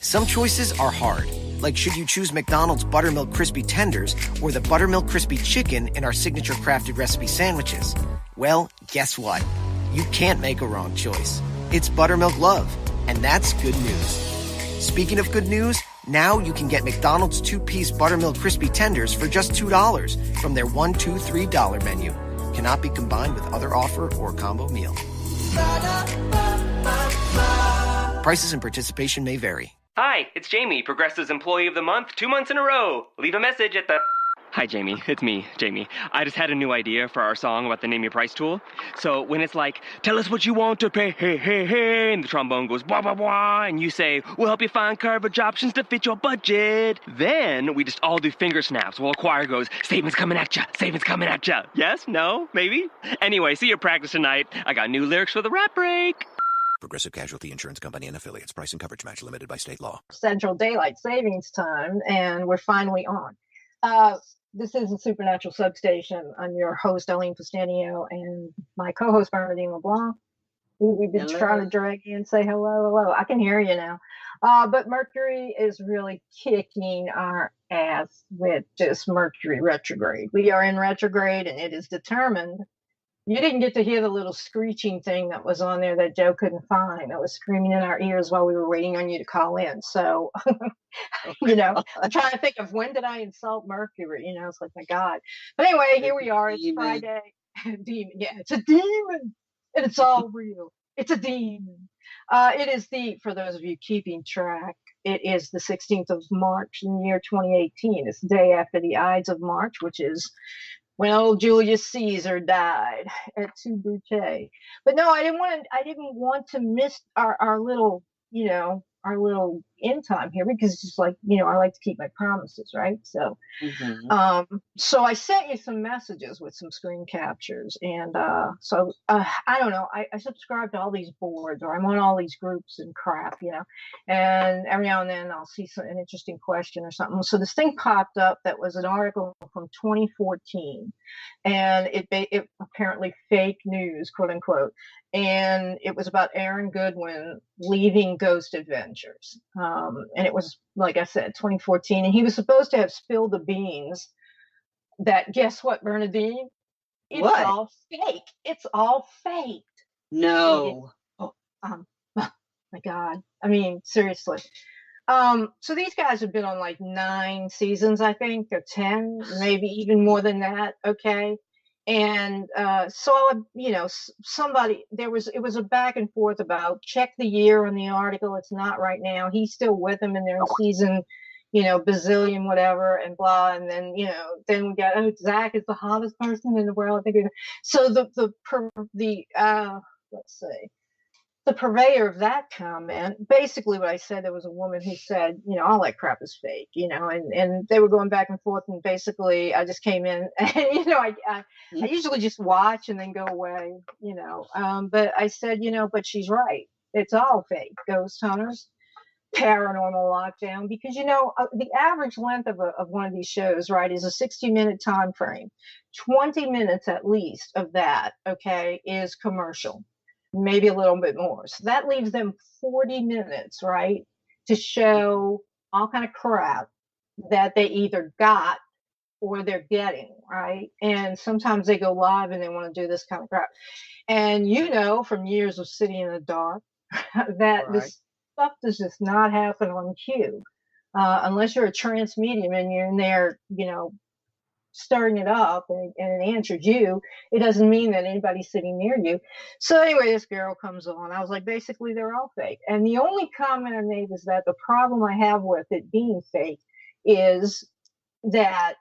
Some choices are hard, like should you choose McDonald's Buttermilk Crispy Tenders or the Buttermilk Crispy Chicken in our signature crafted recipe sandwiches? Well, guess what? You can't make a wrong choice. It's Buttermilk Love, and that's good news. Speaking of good news, now you can get McDonald's 2-piece Buttermilk Crispy Tenders for just $2 from their $1, $2, $3 menu. Cannot be combined with other offer or combo meal. Prices and participation may vary. Hi, it's Jamie, Progressive's Employee of the Month, 2 months in a row. Leave a message at the... Hi, Jamie. It's me, Jamie. I just had a new idea for our song about the Name Your Price tool. So when it's like, tell us what you want to pay, hey, hey, hey, and the trombone goes, blah, blah, blah, and you say, we'll help you find coverage options to fit your budget. Then we just all do finger snaps while a choir goes, statements coming at ya, statements coming at ya. Yes? No? Maybe? Anyway, see you practice tonight. I got new lyrics for the rap break. Progressive Casualty Insurance Company and Affiliates. Price and coverage match limited by state law. Central Daylight Savings Time, and we're finally on. This is the Supernatural Substation. I'm your host, Eileen Pastanio, and my co-host, Bernardine LeBlanc, who we've been trying to drag in and say hello. I can hear you now. But Mercury is really kicking our ass with this Mercury retrograde. We are in retrograde, and it is determined. You didn't get to hear the little screeching thing that was on there that Joe couldn't find. That was screaming in our ears while we were waiting on you to call in. So, I'm trying to think of when did I insult Mercury? It's like, my God. But anyway, here we are. It's Friday. Demon. Yeah, it's a demon. And it's all real. It's a demon. It is for those of you keeping track, it is the 16th of March in the year 2018. It's the day after the Ides of March, which is when old Julius Caesar died at Substation. But no, I didn't want to miss our little, our little end time here, because it's just like, I like to keep my promises, right? So, so I sent you some messages with some screen captures, and I don't know, I subscribe to all these boards, or I'm on all these groups and crap, and every now and then I'll see an interesting question or something. So this thing popped up that was an article from 2014, and it apparently fake news, quote unquote, and it was about Aaron Goodwin leaving Ghost Adventures. And it was, like I said, 2014, and he was supposed to have spilled the beans that, guess what, Bernadine? It's all fake. It's all faked. No. My God. I mean, seriously. So these guys have been on like 9 seasons, I think, or 10, maybe even more than that. Okay. And so, it was a back and forth about check the year on the article. It's not right now. He's still with them and they're in season, bazillion, whatever, and blah. And then, then we got, Zach is the hottest person in the world. I think. So let's see. The purveyor of that comment, basically what I said, there was a woman who said, all that crap is fake, and they were going back and forth, and basically I just came in and, I usually just watch and then go away, but I said, but she's right. It's all fake. Ghost hunters, paranormal lockdown, because, the average length of one of these shows, right, is a 60-minute time frame. 20 minutes at least of that, okay, is commercial. Maybe a little bit more. So that leaves them 40 minutes, right, to show all kind of crap that they either got or they're getting, right? And sometimes they go live and they want to do this kind of crap. And from years of sitting in the dark, that this stuff does just not happen on cue. Unless you're a trance medium and you're in there, stirring it up and it answered you, it doesn't mean that anybody's sitting near you. So anyway, this girl comes on. I was like, basically, they're all fake. And the only comment I made was that the problem I have with it being fake is that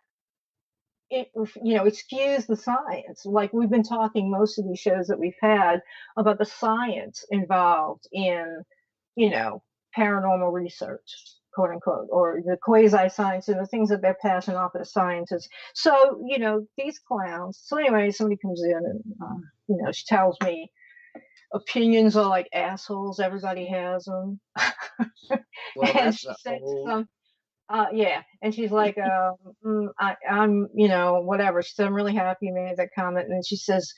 it skews the science. Like we've been talking most of these shows that we've had about the science involved in, paranormal research, quote unquote, or the quasi-science and the things that they're passing off as scientists. So, these clowns. So anyway, somebody comes in and, she tells me opinions are like assholes. Everybody has them. Well, and she said and she's like, I'm, whatever. She said, I'm really happy you made that comment. And she says,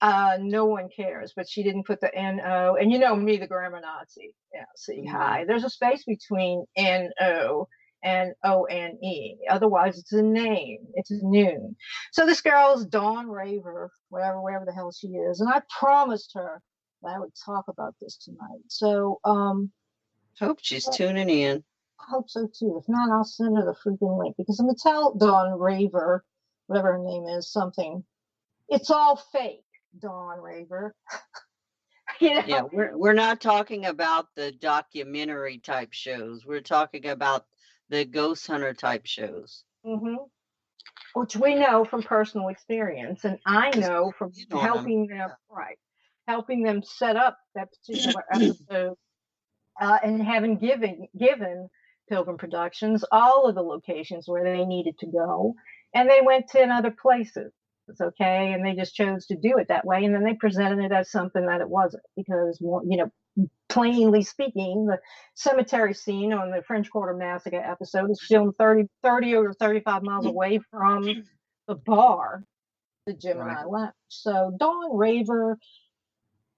No one cares, but she didn't put the N-O. And you know me, the grammar Nazi. Yeah, see, hi. There's a space between N-O and O-N-E. Otherwise, it's a name. It's noon. So this girl's Dawn Raver, wherever the hell she is. And I promised her that I would talk about this tonight. So, Hope she's tuning in. I hope so too. If not, I'll send her the freaking link because I'm going to tell Dawn Raver, whatever her name is, something. It's all fake. Dawn Raver. You know? Yeah, we're not talking about the documentary type shows. We're talking about the ghost hunter type shows. Mm-hmm. Which we know from personal experience, and I know from helping them, right, helping them set up that particular episode, and having given Pilgrim Productions all of the locations where they needed to go, and they went to other places. It's okay, and they just chose to do it that way, and then they presented it as something that it wasn't, because, you know, plainly speaking, the cemetery scene on the French Quarter Massacre episode is filmed 30 or 35 miles away from the bar, the Gemini Lounge. So Dawn Raver,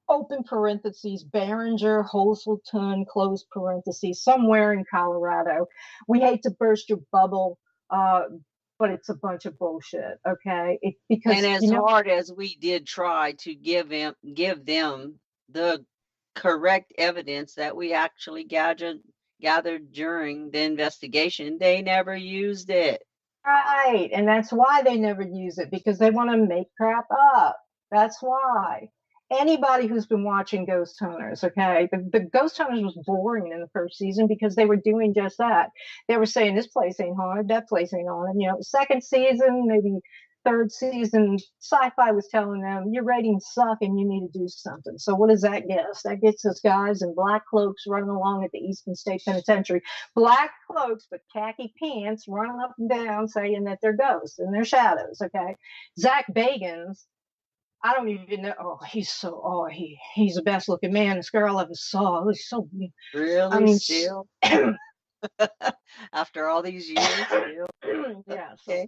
open parentheses, Barringer, Hoselton, close parentheses, somewhere in Colorado. We hate to burst your bubble, but it's a bunch of bullshit, okay? Because, and as hard as we did try to give them the correct evidence that we actually gathered during the investigation, they never used it. Right, and that's why they never use it, because they want to make crap up. That's why. Anybody who's been watching Ghost Hunters, okay, the Ghost Hunters was boring in the first season because they were doing just that. They were saying this place ain't haunted, that place ain't haunted. You know, second season, maybe third season, Sci-Fi was telling them your ratings suck and you need to do something. So what does that get us? That gets us guys in black cloaks running along at the Eastern State Penitentiary. Black cloaks but khaki pants running up and down saying that they're ghosts and they're shadows, okay? Zach Bagans, I don't even know. Oh, he's the best looking man this girl ever saw. He's so really. I mean, still after all these years, still. Yes. Okay.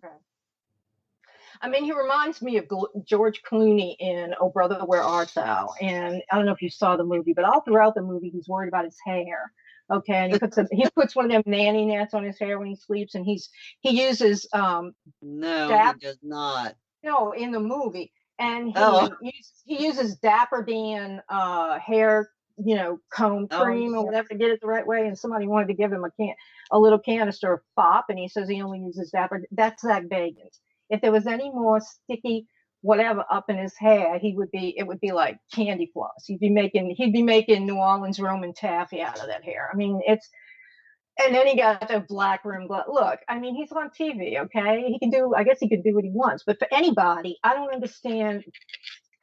I mean, he reminds me of George Clooney in Oh Brother, Where Art Thou? And I don't know if you saw the movie, but all throughout the movie, he's worried about his hair. Okay, and he puts one of them nanny nets on his hair when he sleeps, and he uses no, he does not. No, in the movie. And he uses Dapper Dan hair, you know, comb cream or whatever to get it the right way. And somebody wanted to give him a little canister of fop, and he says he only uses Dapper. That's Zach Bagans. If there was any more sticky whatever up in his hair, it would be like candy floss. He'd be making New Orleans Roman taffy out of that hair. I mean, and then he got the black rim glove. Look, I mean, he's on TV, okay? I guess he can do what he wants. But for anybody, I don't understand.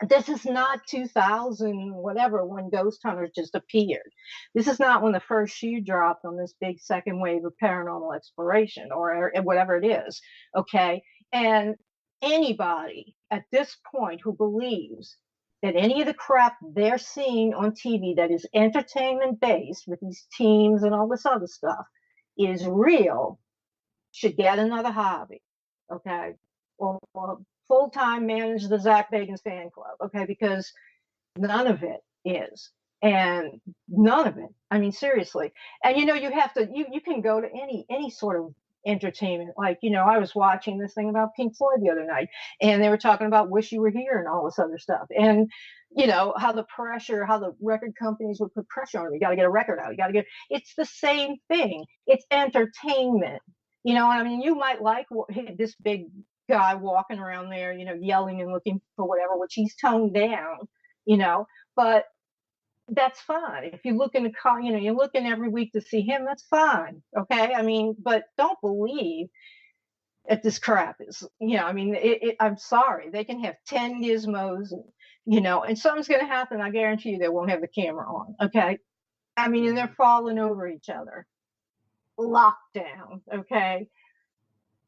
This is not 2000, whatever, when Ghost Hunters just appeared. This is not when the first shoe dropped on this big second wave of paranormal exploration or whatever it is, okay? And anybody at this point who believes that any of the crap they're seeing on TV that is entertainment based with these teams and all this other stuff is real should get another hobby, okay? Or full-time manage the Zach Bagans fan club, okay? Because none of it is. And none of it. I mean, seriously. And you know, you can go to any sort of entertainment. Like, you know, I was watching this thing about Pink Floyd the other night, and they were talking about Wish You Were Here and all this other stuff. And, you know, how the record companies would put pressure on them. You got to get a record out. It's the same thing. It's entertainment. You know, I mean, you might like this big guy walking around there, you know, yelling and looking for whatever, which he's toned down, you know, but that's fine. If you look in the car, you know, you're looking every week to see him, that's fine. Okay. I mean, but don't believe that this crap is, you know, I mean, I'm sorry. They can have 10 gizmos, and, you know, and something's going to happen. I guarantee you they won't have the camera on. Okay. I mean, and they're falling over each other. Lockdown. Okay.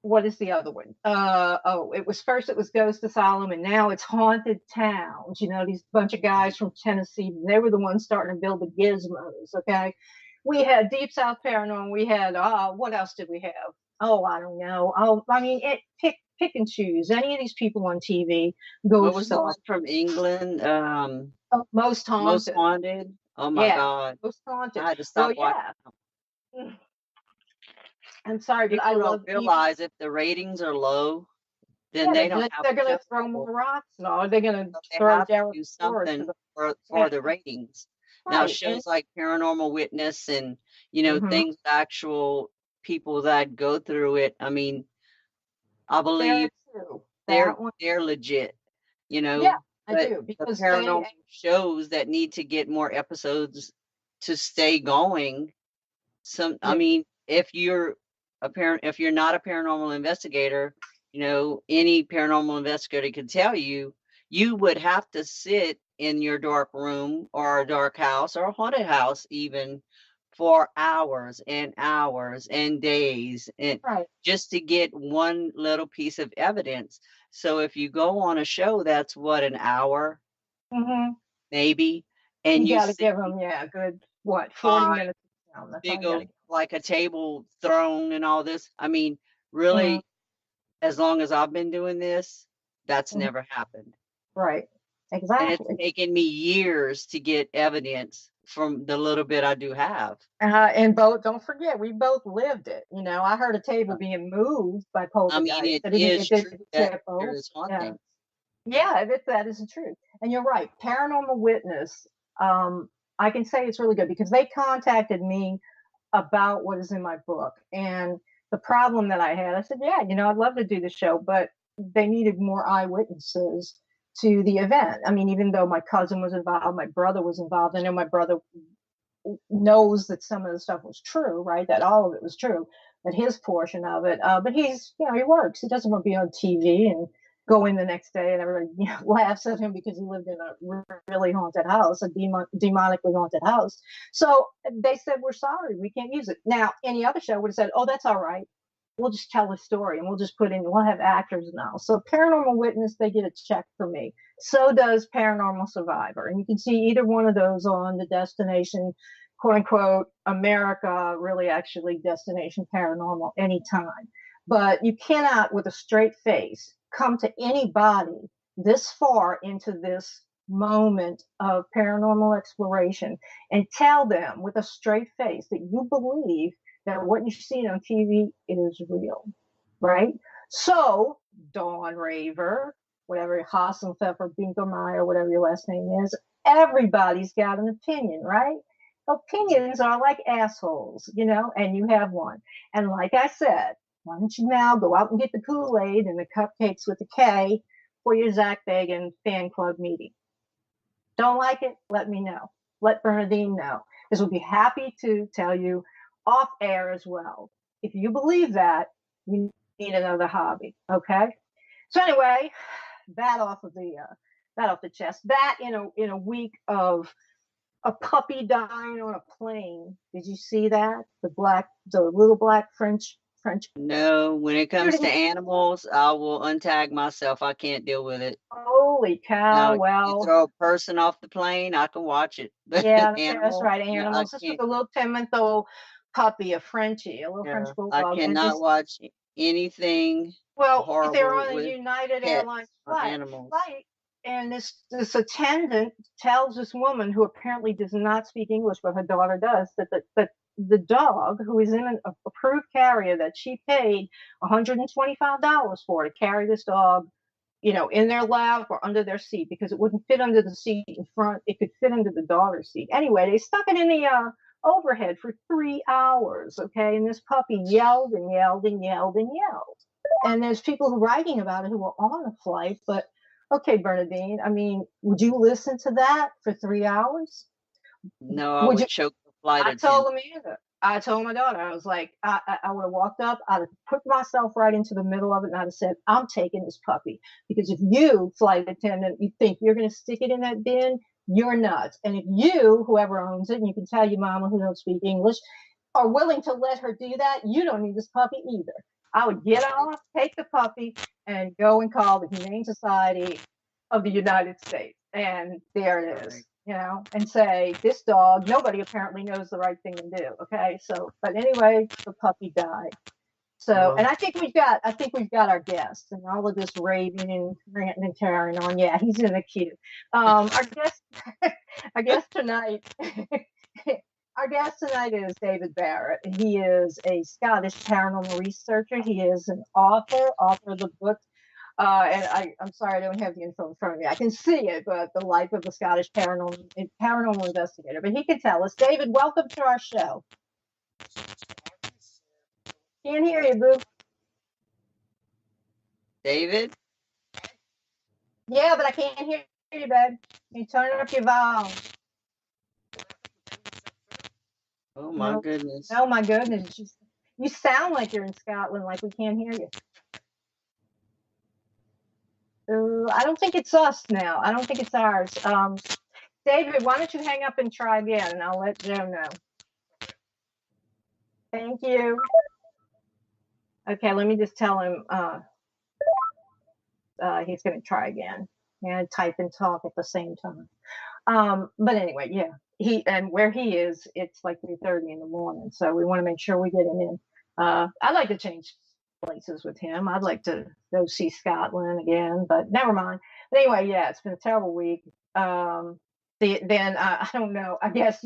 What is the other one? It was Ghost Asylum, and now it's Haunted Towns. You know, these bunch of guys from Tennessee, they were the ones starting to build the gizmos, okay? We had Deep South Paranormal. We had, what else did we have? Oh, I don't know. I mean, pick pick and choose. Any of these people on TV, go What was the one soft. from England? Most Most haunted. Haunted. Oh my Yeah, God. most haunted. I had to Well, stop watching. yeah. I'm sorry, but I People don't love realize if the ratings are low, then yeah, they don't have they're a gonna show. throw more rocks. No, they're gonna So they throw have to Derek do Ford to something the for yeah, the ratings. Now right. And shows like Paranormal Witness and mhm, things with actual people that go through it. I mean, I very believe true. they're That one, they're legit, yeah, I but do the because they paranormal shows that need to get more episodes to stay going. I yeah, mean, if you're not a paranormal investigator, any paranormal investigator can tell you, you would have to sit in your dark room or a dark house or a haunted house even for hours and hours and days and right. just to get one little piece of evidence. So if you go on a show that's what, an hour Hmm. maybe, and You you got to see give them yeah, a good what 40 five minutes down. That's all big you got to old, give. like a table throne and all this. I mean, Mhm, really, as long as I've been doing this, that's mhm. never happened. Right, And it's exactly. taken me years to get evidence from the little bit I do have. And both, don't forget, we both lived it. I heard a table being moved by I mean, poltergeist, it but is it did true that tip there both. is Yeah, haunting. yeah, that is the truth. And you're right. Paranormal Witness. Um, I can say it's really good because they contacted me about what is in my book and the problem that I had. I said, yeah, I'd love to do the show, but they needed more eyewitnesses to the event. I mean, even though my cousin was involved, my brother was involved. I know my brother knows that some of the stuff was true, right? That all of it was true, but his portion of it. But he's, he works. He doesn't want to be on TV and go in the next day and everybody laughs at him because he lived in a really haunted house, a demonically haunted house. So they said, we're sorry, we can't use it. Now, any other show would have said, oh, that's all right. We'll just tell a story and we'll just we'll have actors now. So Paranormal Witness, they get a check for me. So does Paranormal Survivor. And you can see either one of those on the Destination, quote unquote, America, really actually Destination Paranormal anytime. But you cannot, with a straight face, come to anybody this far into this moment of paranormal exploration and tell them with a straight face that you believe that what you've seen on TV is real, right? So, Dawn Raver, whatever Hassenpfeffer, Binkermeyer, whatever your last name is, everybody's got an opinion, right? Opinions are like assholes, and you have one. And like I said, why don't you now go out and get the Kool-Aid and the cupcakes with the K for your Zach Bagan fan club meeting? Don't like it? Let me know. Let Bernadine know. Because we'll be happy to tell you off air as well. If you believe that, you need another hobby. Okay. So anyway, that off of the chest. That in a week of a puppy dying on a plane. Did you see that? The little black French. No, when it comes to Shooting. animals, I will untag myself. I can't deal with it. Holy cow! Now, you Well, throw a person off the plane, I can watch it. But yeah, that's animal, right. no, I Animals. This was can't. a little 10-month-old puppy, a Frenchie, a little French Yeah, I bulldog, and cannot this. watch anything Well, they're horrible on a with United Airlines pets or animals. flight, and this attendant tells this woman who apparently does not speak English, but her daughter does, that the dog, who is in an approved carrier that she paid $125 for to carry this dog, in their lap or under their seat because it wouldn't fit under the seat in front. It could fit under the daughter's seat. Anyway, they stuck it in the overhead for 3 hours. Okay, and this puppy yelled and yelled and yelled and yelled. And there's people writing about it who were on the flight. But okay, Bernadine, I mean, would you listen to that for 3 hours? No, I Would would you? choke the flight I told attendant. him either. I told my daughter, I was like, I would have walked up, I'd have put myself right into the middle of it, and I'd have said, I'm taking this puppy. Because if you, flight attendant, you think you're going to stick it in that bin, you're nuts. And if you, whoever owns it, and you can tell your mama who don't speak English, are willing to let her do that, you don't need this puppy either. I would get off, take the puppy, and go and call the Humane Society of the United States. And there it is, Right. and say, this dog, nobody apparently knows the right thing to do. Okay. So, but anyway, the puppy died. So, and I think we've got our guest, and all of this raving and ranting and carrying on. Yeah, he's in the queue. Our guest, our guest tonight, our guest tonight is David Barrett. He is a Scottish paranormal researcher. He is an author of the book. And I'm sorry, I don't have the info in front of me. I can see it, but the life of a Scottish paranormal investigator. But he can tell us. David, welcome to our show. Can't hear you, boo. David? Yeah, but I can't hear you, babe. You turn up your volume. Oh my goodness. Oh my goodness. You sound like you're in Scotland, like we can't hear you. I don't think it's us now. I don't think it's ours. David, why don't you hang up and try again, and I'll let Joe know. Thank you. Okay, let me just tell him he's going to try again and type and talk at the same time. But anyway, yeah, where he is, it's like 3:30 in the morning, so we want to make sure we get him in. I'd like to change places with him. I'd like to go see Scotland again, but never mind. But anyway, yeah, it's been a terrible week. I don't know. I guess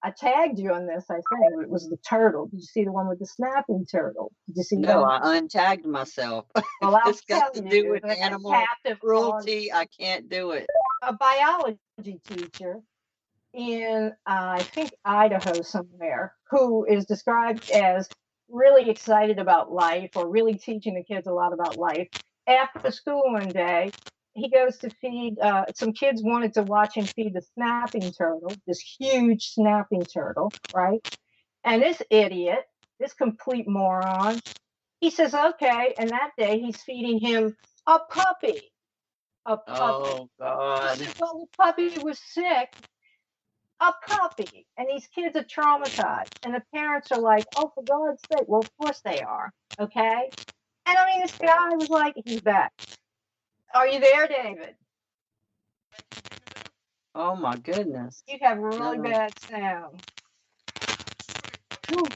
I tagged you on this. I think it was the turtle. Did you see the one with the snapping turtle? Did you see that? No, I untagged myself. Well, It's got to do with animal cruelty. I can't do it. A biology teacher in I think Idaho somewhere, who is described as really excited about life, or really teaching the kids a lot about life. After school one day, he goes to feed, some kids wanted to watch him feed the snapping turtle, this huge snapping turtle, right? And this idiot, this complete moron, he says, okay. And that day he's feeding him a puppy. A puppy. Oh, God. Well, the puppy was sick. A puppy. And these kids are traumatized. And the parents are like, oh, for God's sake. Well, of course they are. Okay? And I mean, this guy was like, he's back. Are you there, David? Oh, my goodness. You have really bad sound. Whew.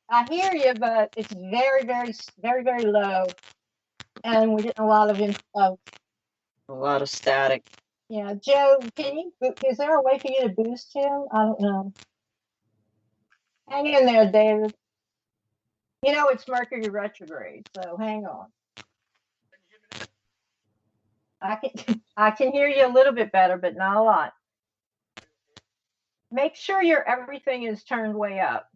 I hear you, but it's very, very, very, very low. And we're getting a lot of info. A lot of static. Yeah, Joe, is there a way for you to boost him? I don't know. Hang in there, David. You know it's Mercury retrograde, so hang on. I can hear you a little bit better, but not a lot. Make sure everything is turned way up.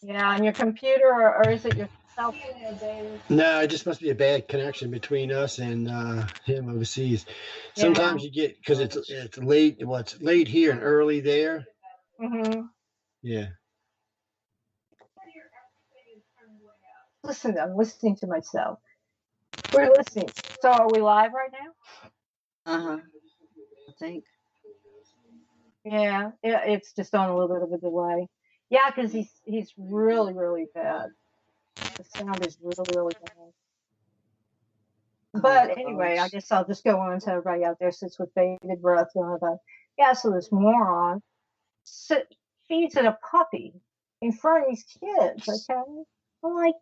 Yeah, on your computer, or is it your cell phone, David? No, it just must be a bad connection between us and him overseas. Sometimes you get, because it's late. Well, it's late here and early there. Mm-hmm. Yeah. Listen, I'm listening to myself. We're listening. So are we live right now? Uh-huh. I think. Yeah, it's just on a little bit of a delay. Yeah, because he's really, really bad. The sound is really, really bad. But anyway, I guess I'll just go on to everybody out there sits with bated breath going about. Yeah, so this moron feeds it a puppy in front of these kids, okay? I'm like,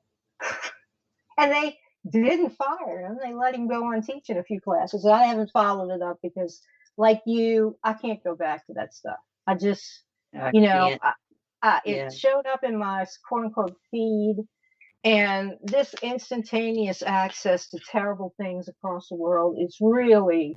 and they didn't fire him. They let him go on teaching a few classes. I haven't followed it up because, like you, I can't go back to that stuff. I just, it showed up in my quote unquote feed, and this instantaneous access to terrible things across the world is really,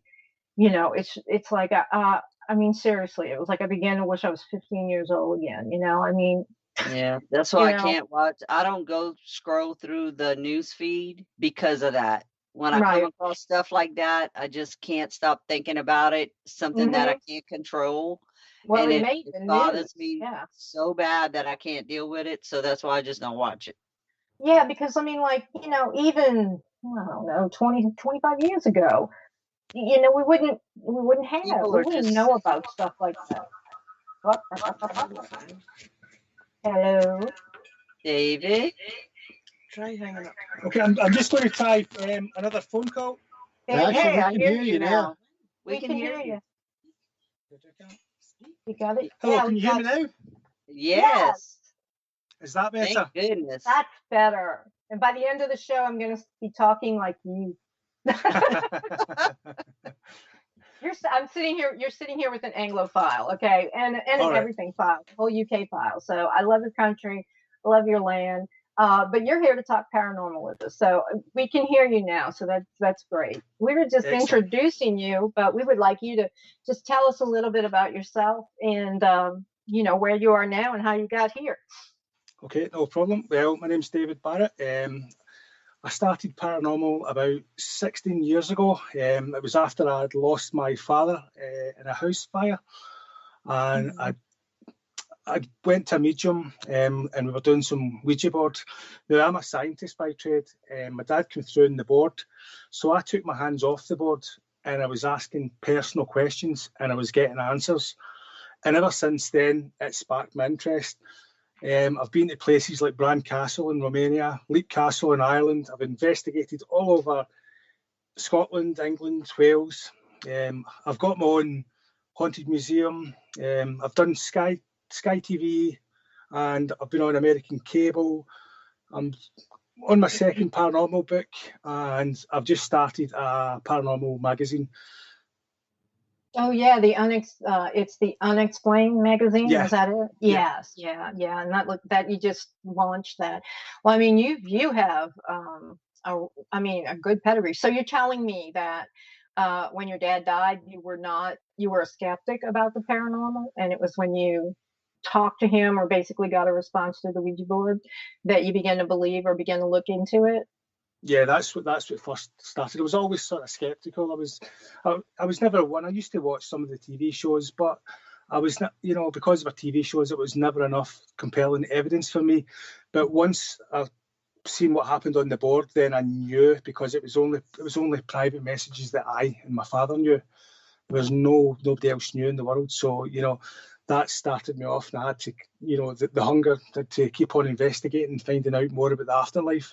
it's like, I mean, seriously, it was like I began to wish I was 15 years old again. I mean, yeah, that's why I can't watch. I don't go scroll through the news feed because of that. When I come across stuff like that, I just can't stop thinking about it. Something that I can't control. Well, and it bothers me so bad that I can't deal with it. So that's why I just don't watch it. Yeah, because I mean, like, even, I don't know, 20, 25 years ago, we wouldn't know about stuff like that. Hello, David. Try hanging up. Okay, I'm just going to try another phone call. Hey, I hear you now. We can hear you. You got it? Hello, can you hear me now? Yes. Is that better? Thank goodness. That's better. And by the end of the show, I'm going to be talking like you. I'm sitting here. You're sitting here with an Anglophile, okay, and an All right. everything file, whole UK file. So I love your country, I love your land, but you're here to talk paranormal with us. So we can hear you now. So that's great. We were just Excellent. introducing you, but we would like you to just tell us a little bit about yourself and where you are now and how you got here. Okay, no problem. Well, my name's David Barrett. I started paranormal about 16 years ago. It was after I'd lost my father in a house fire, and I went to a medium, and we were doing some Ouija board. Now, I'm a scientist by trade. My dad came through on the board, so I took my hands off the board and I was asking personal questions and I was getting answers. And ever since then, it sparked my interest. I've been to places like Bran Castle in Romania, Leap Castle in Ireland. I've investigated all over Scotland, England, Wales. I've got my own haunted museum. I've done Sky TV, and I've been on American cable. I'm on my second paranormal book, and I've just started a paranormal magazine. Oh yeah, it's the Unexplained magazine. Yeah. Is that it? Yes, yeah, and that you just launched that. Well, I mean, you have a good pedigree. So you're telling me that when your dad died, you were a skeptic about the paranormal, and it was when you talked to him or basically got a response to the Ouija board that you began to believe or began to look into it. Yeah, that's what first started. I was always sort of skeptical. I was never one. I used to watch some of the TV shows, but I was not, because of our TV shows, it was never enough compelling evidence for me. But once I seen what happened on the board, then I knew, because it was only private messages that I and my father knew. There was nobody else knew in the world. So that started me off, and I had to, the hunger to keep on investigating and finding out more about the afterlife.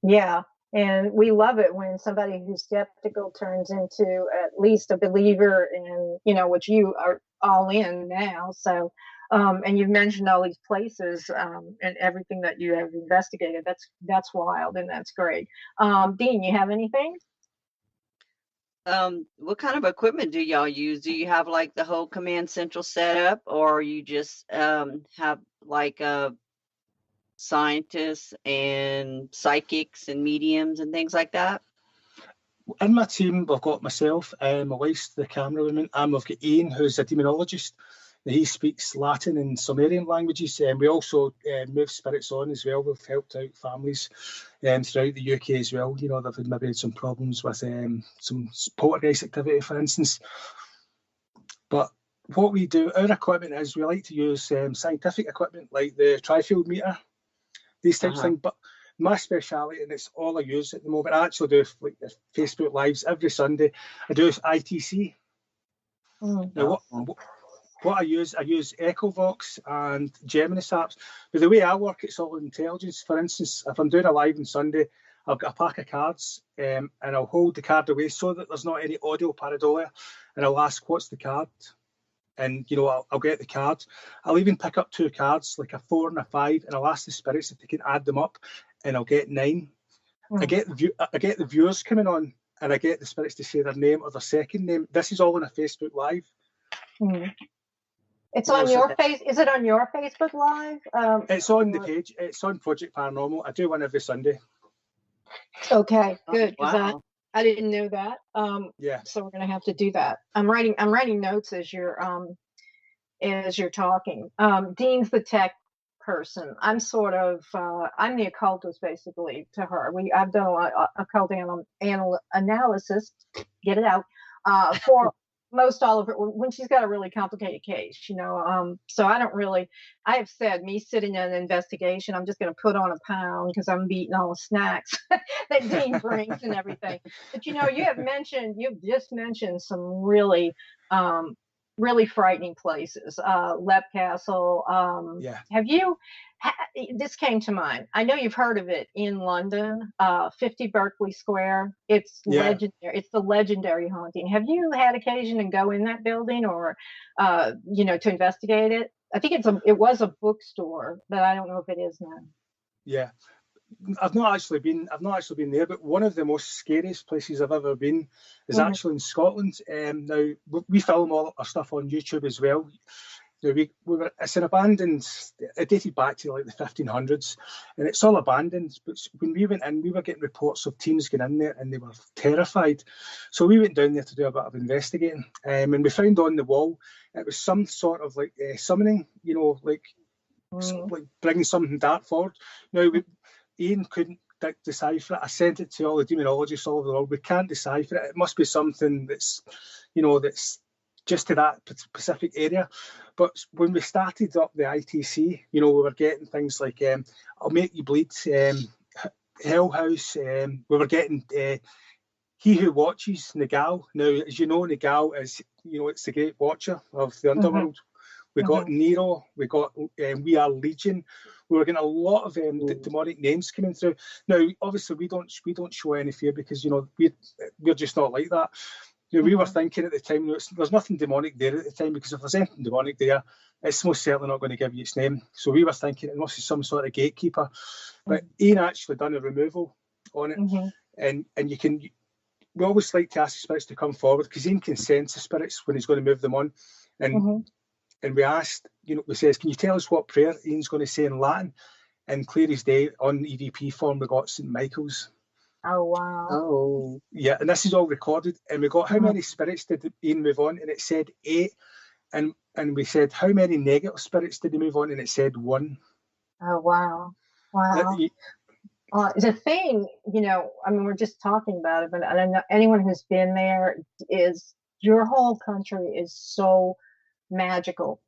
Yeah, and we love it when somebody who's skeptical turns into at least a believer in, which you are all in now. So, and you've mentioned all these places and everything that you have investigated. That's wild, and that's great. Dean, you have anything? What kind of equipment do y'all use? Do you have like the whole command central setup, or you just have like scientists and psychics and mediums and things like that? In my team, we've got myself, my wife's the camerawoman, and we've got Ian, who's a demonologist. He speaks Latin and Sumerian languages, and we also move spirits on as well. We've helped out families throughout the UK as well. They've had maybe some problems with some poltergeist activity, for instance. But what we do, our equipment is, we like to use scientific equipment like the tri-field meter, these types of things. But my speciality, and it's all I use at the moment, I actually do like Facebook Lives every Sunday. I do ITC. Now, what I use EchoVox and Gemini apps. But the way I work, it's all intelligence. For instance, if I'm doing a live on Sunday, I've got a pack of cards, and I'll hold the card away so that there's not any audio pareidolia, and I'll ask, what's the card? And I'll get the card. I'll even pick up two cards, like a 4 and a 5, and I'll ask the spirits if they can add them up, and I'll get 9. I get the viewers coming on, and I get the spirits to say their name or their second name. This is all on a Facebook Live. It's on your face. Is it on your Facebook Live? It's on the page. It's on Project Paranormal. I do one every Sunday. Okay, good. Wow. I didn't know that. Yeah. So we're gonna have to do that. I'm writing notes as you're talking. Dean's the tech person. I'm sort of I'm the occultist basically to her. I've done a lot of occult analysis. Get it out for most all of her when she's got a really complicated case, so I have said, me sitting in an investigation, I'm just going to put on a pound because I'm beating all the snacks that Dean brings and everything. But you've just mentioned some really really frightening places. Leap Castle. This came to mind. I know you've heard of it in London, 50 Berkeley Square. It's legendary. It's the legendary haunting. Have you had occasion to go in that building or, to investigate it? I think it was a bookstore, but I don't know if it is now. Yeah. I've not actually been there, but one of the most scariest places I've ever been is actually in Scotland. Now we film all our stuff on YouTube as well. Now it's an abandoned, it dated back to like the 1500s, and it's all abandoned. But when we went in, we were getting reports of teens going in there, and they were terrified. So we went down there to do a bit of investigating, and we found on the wall it was some sort of like summoning, like bringing something dark forward. Now Ian couldn't decipher it. I sent it to all the demonologists all over the world. We can't decipher it. It must be something that's, that's just to that specific area. But when we started up the ITC, we were getting things like I'll Make You Bleed, Hell House. We were getting He Who Watches, Nagal. Now, as you know, Nagal is, it's the great watcher of the underworld. We got Nero, we got We Are Legion. We were getting a lot of demonic names coming through. Now, obviously, we don't show any fear because we're just not like that. We were thinking at the time there's nothing demonic there at the time, because if there's anything demonic there, it's most certainly not going to give you its name. So we were thinking it must be some sort of gatekeeper. But Ian actually done a removal on it, and we always like to ask the spirits to come forward, because Ian can sense the spirits when he's going to move them on, and we asked, we says, can you tell us what prayer Ian's going to say in Latin? And clear as day, on EVP form, we got St. Michael's. Oh, wow. Oh. Yeah, and this is all recorded. And we got how many spirits did Ian move on? And it said 8. And we said, how many negative spirits did he move on? And it said 1. Oh, wow. Wow. The thing, we're just talking about it, but I know anyone who's been there is, your whole country is so magical.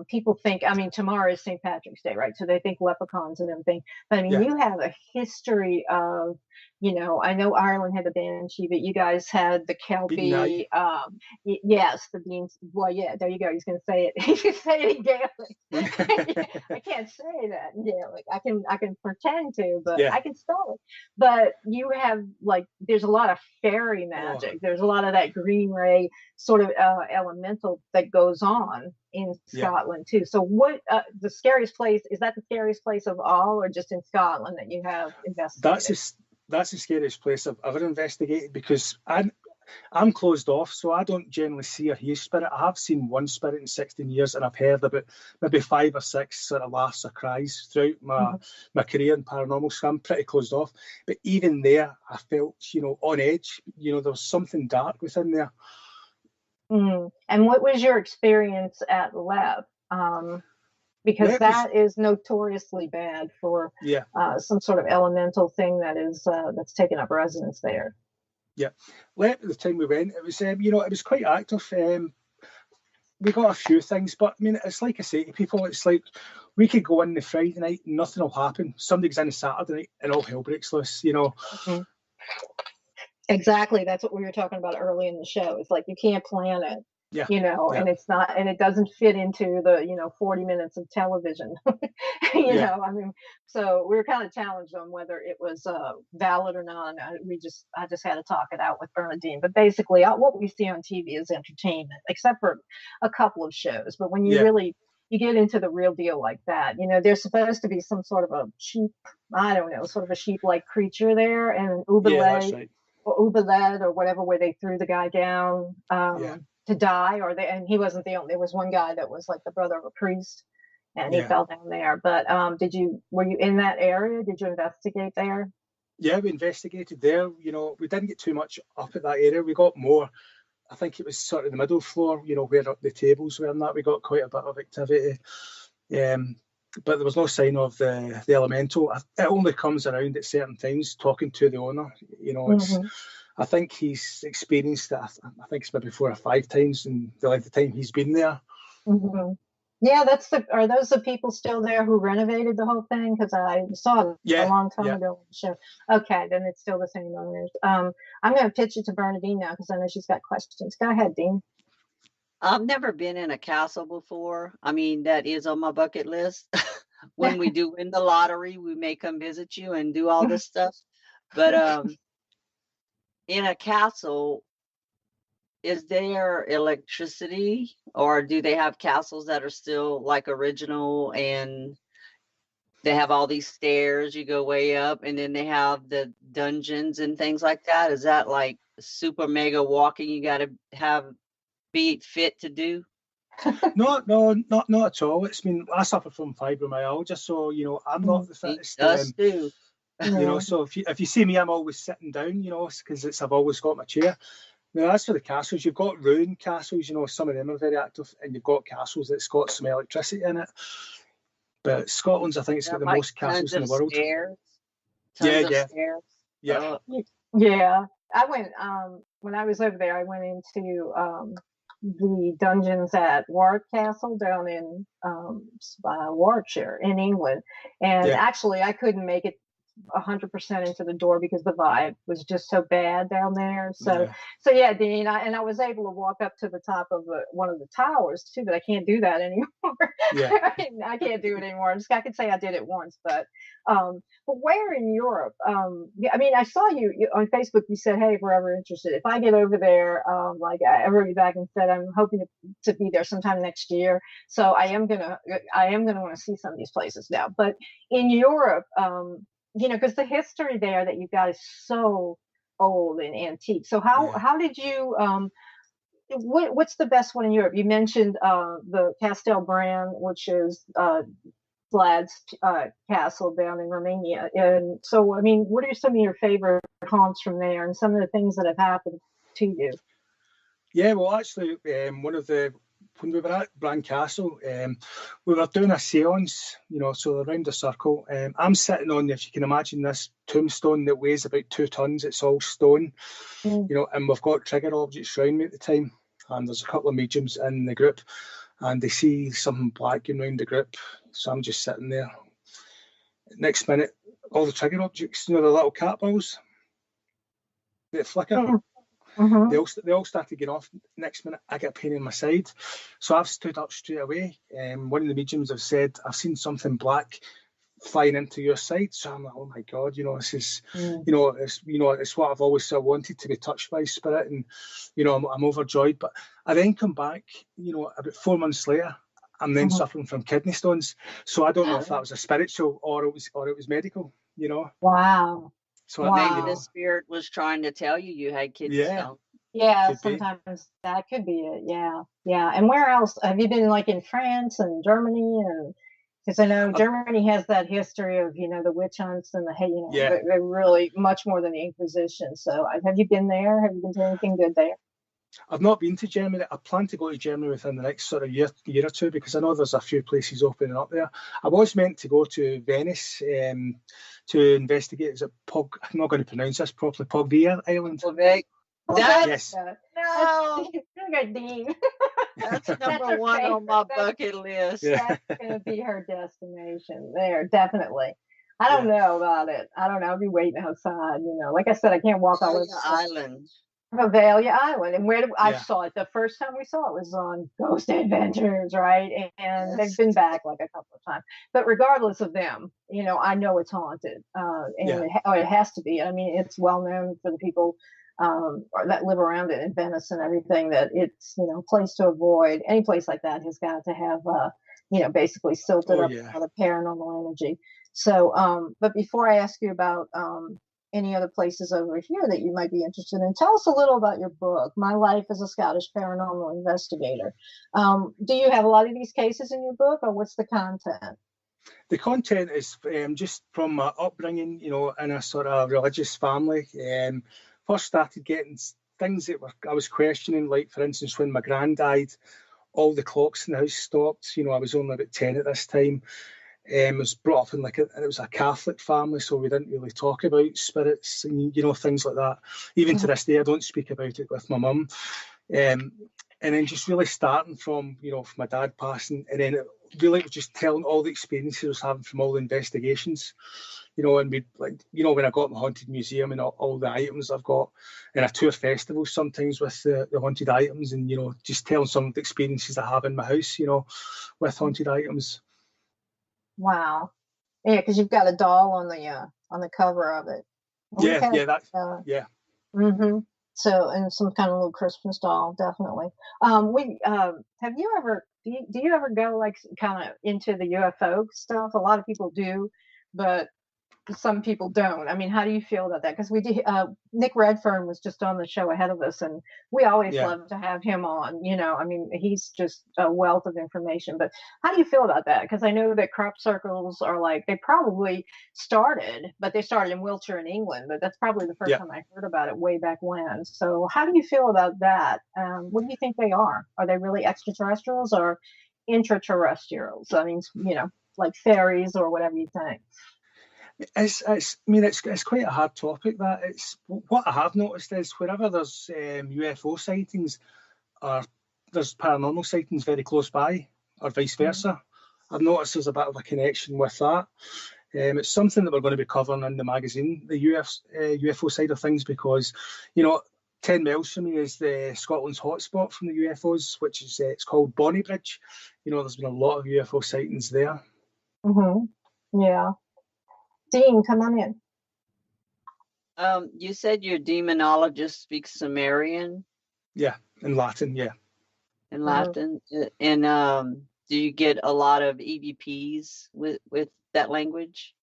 People think, tomorrow is St. Patrick's Day, right? So they think leprechauns and everything. But you have a history of, I know Ireland had the Banshee, but you guys had the Kelpie. Yes, the beans. Well, yeah, there you go. He's going to say it. You can say it in Gaelic. I can't say that in Gaelic. I can pretend to, but I can spell it. But you have there's a lot of fairy magic. There's a lot of that green ray sort of elemental that goes on in Scotland too. So what the scariest place, is that the scariest place of all, or just in Scotland that you have investigated? That's the scariest place I've ever investigated, because I'm closed off, so I don't generally see or hear spirit. I have seen one spirit in 16 years, and I've heard about maybe 5 or 6 sort of laughs or cries throughout my career in paranormal, so I'm pretty closed off. But even there, I felt, on edge. There was something dark within there. And what was your experience at Lab? Because that is notoriously bad for some sort of elemental thing that is that's taken up residence there. Yeah, Lab, at the time we went, it was it was quite active. We got a few things, but it's like I say to people, it's like we could go in the Friday night, nothing will happen. Somebody's in the Saturday night, and all hell breaks loose. Exactly. That's what we were talking about early in the show. It's like you can't plan it. And it's not, and it doesn't fit into the 40 minutes of television. So we were kind of challenged on whether it was valid or not. I just had to talk it out with Bernadine. But basically, what we see on TV is entertainment, except for a couple of shows. But when you really you get into the real deal like that, there's supposed to be some sort of a sheep, I don't know, sort of a sheep-like creature there, and Ubalay or Ubaled or whatever, where they threw the guy down. To die, and he wasn't the only. There was one guy that was like the brother of a priest, and he fell down there. But were you in that area? Did you investigate there? Yeah, we investigated there. We didn't get too much up at that area. We got more. I think it was sort of the middle floor. Where the tables were, and that we got quite a bit of activity. But there was no sign of the elemental. It only comes around at certain times, talking to the owner. It's. I think he's experienced it. I think it's maybe 4 or 5 times in the length of time he's been there. Yeah, are those the people still there who renovated the whole thing? Because I saw it a long time ago on the show. Okay, then it's still the same owners. I'm going to pitch it to Bernadine now, because I know she's got questions. Go ahead, Dean. I've never been in a castle before. That is on my bucket list. When we do win the lottery, we may come visit you and do all this stuff. But in a castle, is there electricity, or do they have castles that are still like original and they have all these stairs, you go way up, and then they have the dungeons and things like that? Is that like super mega walking you got to be fit to do? No, not at all. I suffer from fibromyalgia, so I'm not the fittest. Us too. So if you see me, I'm always sitting down, because I've always got my chair. Now, as for the castles, you've got ruined castles, some of them are very active, and you've got castles that's got some electricity in it. But Scotland's, I think, it's got the most castles in the world. Stairs? Yeah. Oh. Yeah. I went, when I was over there, I went into the dungeons at Warwick Castle down in Warwickshire in England. And actually, I couldn't make it 100% into the door because the vibe was just so bad down there. So yeah, Dean, I was able to walk up to the top of one of the towers too, but I can't do that anymore. I can't do it anymore. I can say I did it once, but where in Europe? I mean, I saw you on Facebook. You said, "Hey, if we're ever interested, if I get over there, I wrote you back and said I'm hoping to be there sometime next year. So I am gonna want to see some of these places now. But in Europe, because the history there that you've got is so old and antique. So how did you? What's the best one in Europe? You mentioned the Castel Bran, which is Vlad's castle down in Romania. And so, I mean, what are some of your favorite haunts from there, and some of the things that have happened to you? Yeah, well, actually, when we were at Bran Castle, we were doing a seance, so around a circle. I'm sitting on, if you can imagine, this tombstone that weighs about 2 tons. It's all stone, and we've got trigger objects around me at the time. And there's a couple of mediums in the group, and they see something black going round the group. So I'm just sitting there. Next minute, all the trigger objects, the little cat balls that flicker. They all started getting off. Next minute, I get a pain in my side. So I've stood up straight away. One of the mediums have said, I've seen something black flying into your side. So I'm like, oh my God, this is, it's what I've always sort of wanted, to be touched by spirit. And, I'm overjoyed. But I then come back, about 4 months later, I'm then suffering from kidney stones. So I don't know if that was a spiritual or it was medical, Wow. So maybe the spirit was trying to tell you had kidney stones. Yeah, sometimes that could be it. Yeah. And where else have you been? Like in France and Germany, and because I know Germany has that history of the witch hunts and they're really much more than the Inquisition. So have you been there? Have you been to anything good there? I've not been to Germany. I plan to go to Germany within the next sort of year or two, because I know there's a few places opening up there. I was meant to go to Venice to investigate. Is it Pog? I'm not going to pronounce this properly. Pogvia Island. Yes. No. That's number one on my bucket list. That's going to be her destination there, definitely. I don't know about it. I don't know. I'll be waiting outside. Like I said, I can't walk all over the island. Bavaria Island. And I saw it, the first time we saw it was on Ghost Adventures, right? And they've been back like a couple of times. But regardless of them, I know it's haunted. It has to be. I mean, it's well known for the people that live around it in Venice and everything, that it's, a place to avoid. Any place like that has got to have, basically silted up a lot of paranormal energy. So, but before I ask you about any other places over here that you might be interested in, tell us a little about your book, My Life as a Scottish Paranormal Investigator. Do you have a lot of these cases in your book, or what's the content? The content is just from my upbringing, in a sort of religious family. First started getting things that I was questioning, like, for instance, when my gran died, all the clocks in the house stopped. I was only about 10 at this time. I was brought up in it was a Catholic family, so we didn't really talk about spirits and things like that. Even to this day, I don't speak about it with my mum. And then just really starting from from my dad passing, and then it really was just telling all the experiences I was having from all the investigations. And we when I got my haunted museum and all the items I've got, and I tour festivals sometimes with the haunted items, and just telling some of the experiences I have in my house, with haunted items. Wow. Yeah, because you've got a doll on the cover of it. Yeah. Mm-hmm. So, and some kind of little Christmas doll, definitely. We have you ever do you ever go like kind of into the UFO stuff? A lot of people do, but some people don't. I mean, how do you feel about that? Because we did. Nick Redfern was just on the show ahead of us, and we always Yeah. love to have him on. You know, I mean, he's just a wealth of information. But how do you feel about that? Because I know that crop circles are like they probably started, but they started in Wiltshire in England. But that's probably the first Yeah. time I heard about it way back when. So how do you feel about that? What do you think they are? Are they really extraterrestrials or intraterrestrials? I mean, you know, like fairies or whatever you think. It's quite a hard topic. That it's what I have noticed is wherever there's UFO sightings or there's paranormal sightings very close by, or vice versa. I've noticed there's a bit of a connection with that. It's something that we're going to be covering in the magazine, the UFO side of things, because 10 miles from me is the Scotland's hotspot from the UFOs, which is it's called Bonnybridge. There's been a lot of UFO sightings there. Yeah. Dean, come on in. You said your demonologist speaks Sumerian? Yeah, in Latin, yeah. In Latin? And do you get a lot of EVPs with that language?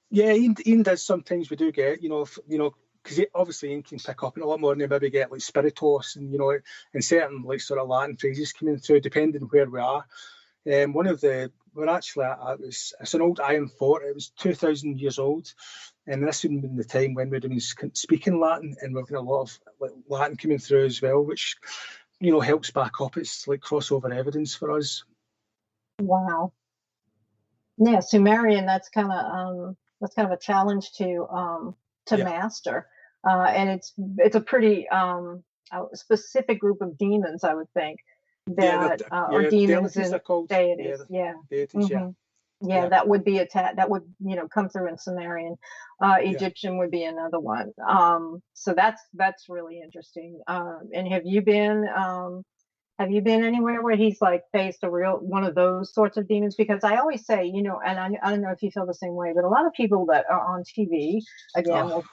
Yeah, Ian does sometimes. We do get, because obviously Ian can pick up on a lot more, and they maybe get like spiritos and, and certain like sort of Latin phrases coming through, depending where we are. It's an old iron fort. It was 2,000 years old, and this would have been the time when we'd have been speaking Latin, and we've got a lot of Latin coming through as well, which helps back up. It's like crossover evidence for us. Wow. Yeah, Sumerian. That's kind of a challenge to master, and it's a pretty specific group of demons, I would think. That or demons and deities. Deities, yeah, that would be that would come through in Sumerian. Egyptian would be another one. So that's really interesting. And have you been anywhere where he's like faced a real one of those sorts of demons? Because I always say, and I don't know if you feel the same way, but a lot of people that are on TV again will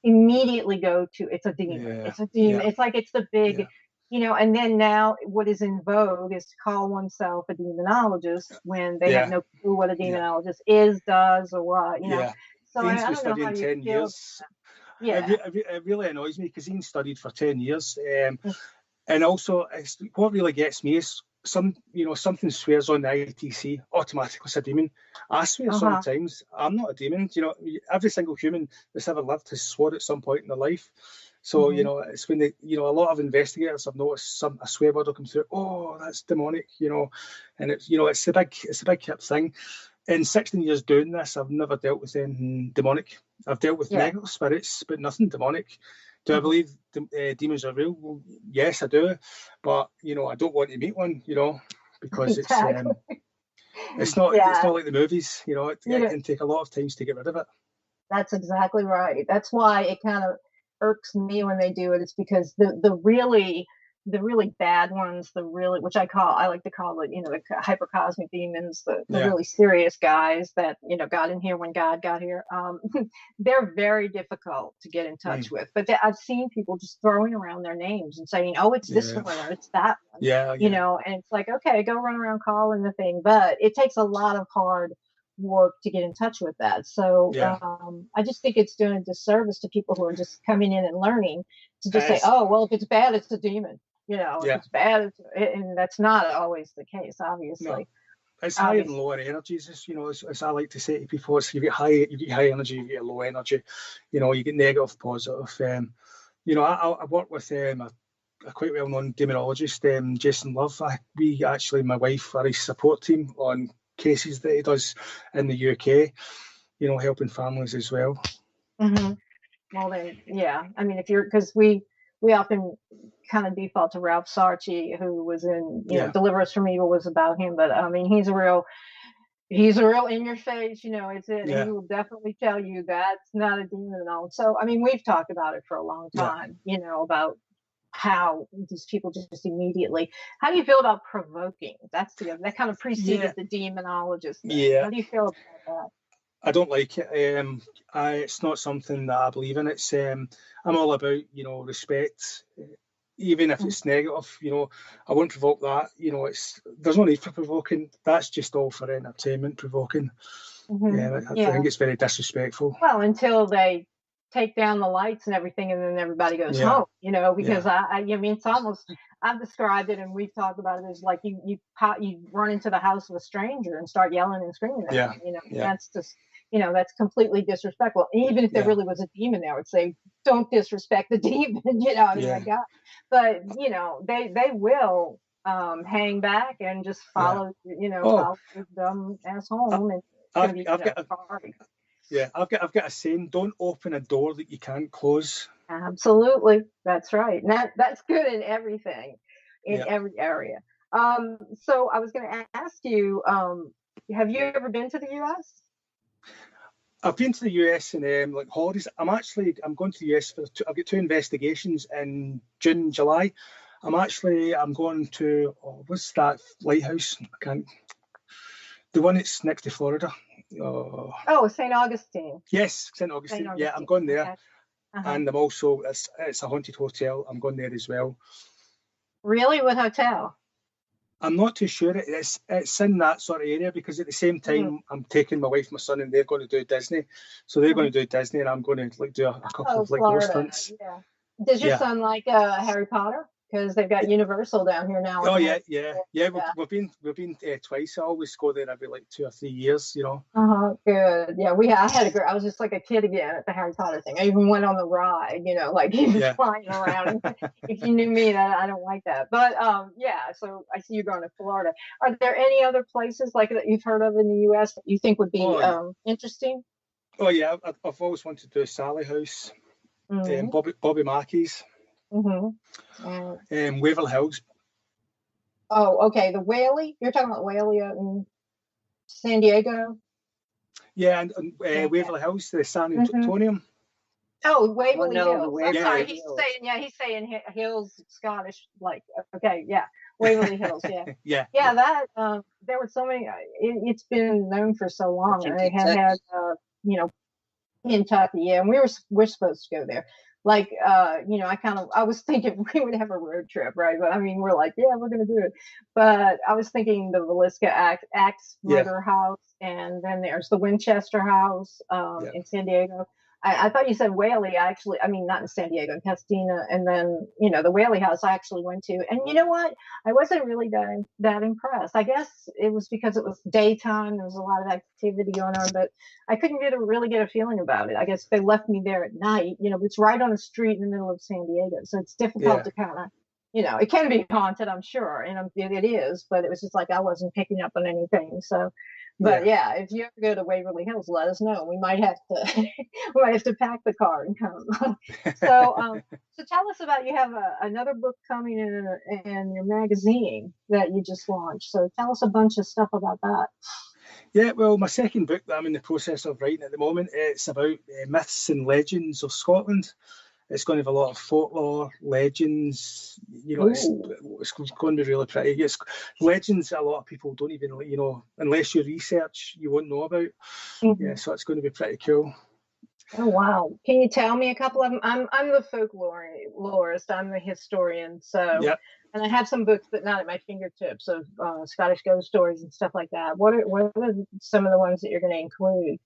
immediately go to it's a demon. It's a demon. It's like it's the big and then now what is in vogue is to call oneself a demonologist when they have no clue what a demonologist is, does, or what, So Ian's I don't know how you 10 feel. years. It really annoys me because Ian studied for 10 years. And also, what really gets me is something swears on the ITC, automatically it's a demon. I swear sometimes I'm not a demon. Every single human that's ever lived has sworn at some point in their life. So, it's when a lot of investigators have noticed a swear word will come through. Oh, that's demonic, and it's a big hip thing. In 16 years doing this, I've never dealt with anything demonic. I've dealt with negative spirits, but nothing demonic. Do I believe demons are real? Well, yes, I do. But, I don't want to meet one, because it's not like the movies, it can take a lot of times to get rid of it. That's exactly right. That's why it kind of irks me when they do it. It's because the really bad ones, which I like to call it, the hypercosmic demons, the really serious guys that, got in here when God got here. They're very difficult to get in touch with. But I've seen people just throwing around their names and saying, oh, it's this one or it's that one. And it's like, okay, go run around calling the thing. But it takes a lot of hard work to get in touch with that. So I just think it's doing a disservice to people who are just coming in and learning to just say, oh, well, if it's bad, it's a demon. If it's bad, and that's not always the case, obviously. No. It's high and lower energies. As I like to say to people, it's you get high energy, you get low energy. You get negative, positive. I work with a quite well-known demonologist, Jason Love. My wife, are his support team on cases that he does in the UK, helping families as well. Well, then, I mean, because we often kind of default to Ralph Sarchi, who was in, Deliver Us from Evil was about him, but I mean, he's a real in your face, he will definitely tell you that's not a demon at all. So, I mean, we've talked about it for a long time, about how these people just immediately. How do you feel about provoking? That's that kind of preceded the demonologist thing. How do you feel about that? I don't like it. It's not something that I believe in. It's I'm all about, you know, respect, even if it's negative. You know, I won't provoke that. You know, there's no need for provoking. That's just all for entertainment, provoking. Yeah, I think it's very disrespectful. Well, until they take down the lights and everything, and then everybody goes home. You know, because I mean, it's almost. I've described it, and we've talked about it as like you run into the house of a stranger and start yelling and screaming at them. You know, that's just. You know, that's completely disrespectful. Even if there really was a demon there, I would say, don't disrespect the demon, you know, I mean, my God. But, you know, they will hang back and just follow, you know, follow the dumb ass home. And I've got a saying, don't open a door that you can't close. Absolutely. That's right. And that's good in everything, in every area. So I was going to ask you, have you ever been to the U.S.? I've been to the US in like holidays. I'm going to the US I've got 2 investigations in June, July. I'm going to what's that lighthouse? The one that's next to Florida. St. Augustine. Yes, St. Augustine. Yeah, I'm going there. Okay. And I'm also it's a haunted hotel. I'm going there as well. Really? What hotel? I'm not too sure. It's in that sort of area because at the same time I'm taking my wife, my son, and they're going to do Disney. So they're going to do Disney, and I'm going to like do a couple of like ghost hunts. Yeah. Does your son like Harry Potter? Because they've got Universal down here now. Oh yeah. We've been twice. I always go there every like 2 or 3 years, you know. Good. Yeah, I was just like a kid again at the Harry Potter thing. I even went on the ride, you know, like flying around. If you knew me, I don't like that. But so I see you going to Florida. Are there any other places like that you've heard of in the U.S. that you think would be interesting? Oh yeah, I've always wanted to do Sally House, Bobby Mackey's. Waverly Hills. Oh, okay. The Whaley? You're talking about Whaley in San Diego? Yeah, and Waverly Hills, the San Antonio. Oh, Waverly Hills. I'm sorry, Hills. He's saying Hills, Scottish, like, okay, yeah. Waverly Hills, yeah. Yeah, that, there were so many, it's been known for so long. And they had you know, Kentucky, and we're supposed to go there. Like, you know, I was thinking we would have a road trip, right? But I mean, we're like, yeah, we're going to do it. But I was thinking the Villisca Axe Murder House, and then there's the Winchester House in San Diego. I thought you said Whaley. I mean, not in San Diego, in Pasadena. And then, you know, the Whaley House I actually went to. And you know what? I wasn't really that impressed. I guess it was because it was daytime. There was a lot of activity going on, but I couldn't really get a feeling about it. I guess they left me there at night. You know, it's right on a street in the middle of San Diego. So it's difficult to kind of, you know, it can be haunted, I'm sure. And it is, but it was just like I wasn't picking up on anything. So. But if you ever go to Waverly Hills, let us know. We might have to pack the car and come. So tell us about, you have another book coming in your magazine that you just launched. So tell us a bunch of stuff about that. Yeah, well, my second book that I'm in the process of writing at the moment, it's about myths and legends of Scotland. It's going to have a lot of folklore, legends. You know, it's going to be really pretty. It's legends that a lot of people don't even, you know, unless you research, you won't know about. Yeah, so it's going to be pretty cool. Oh wow! Can you tell me a couple of them? I'm the folklorist. I'm the historian. So, and I have some books, but not at my fingertips, of Scottish ghost stories and stuff like that. What are some of the ones that you're going to include?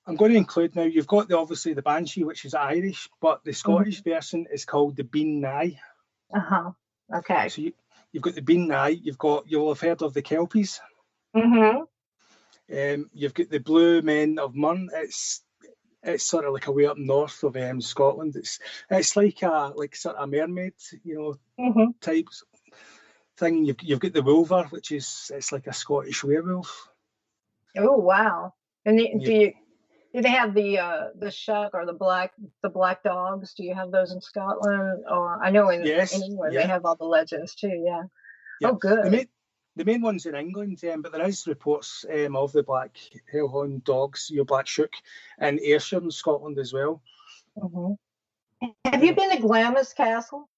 I'm going to include now. You've got obviously the Banshee, which is Irish, but the Scottish version is called the Bean Nye. Okay. So you've got the Bean Nye. You'll have heard of the Kelpies. You've got the Blue Men of Murn. It's sort of like a way up north of Scotland. It's like sort of a mermaid, you know, type thing. You've got the Wolver, which it's like a Scottish werewolf. Oh wow! And do they have the Shuck or the black dogs? Do you have those in Scotland? Or I know in England they have all the legends too. Yeah. Oh, good. The main one's in England, but there is reports of the black hellhound dogs, your black Shuck, in Ayrshire in Scotland as well. Have you been to Glamis Castle?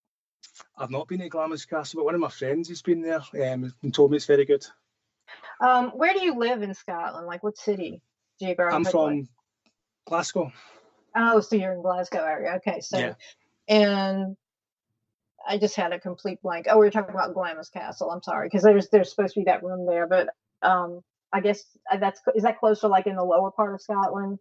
I've not been to Glamis Castle, but one of my friends has been there and told me it's very good. Where do you live in Scotland? Like what city? geographically? I'm from Glasgow. Oh, so you're in Glasgow area. Okay, so Yeah. And I just had a complete blank. Oh, we were talking about Glamis Castle. I'm sorry, because there's supposed to be that room there, but I guess is that closer, like in the lower part of Scotland?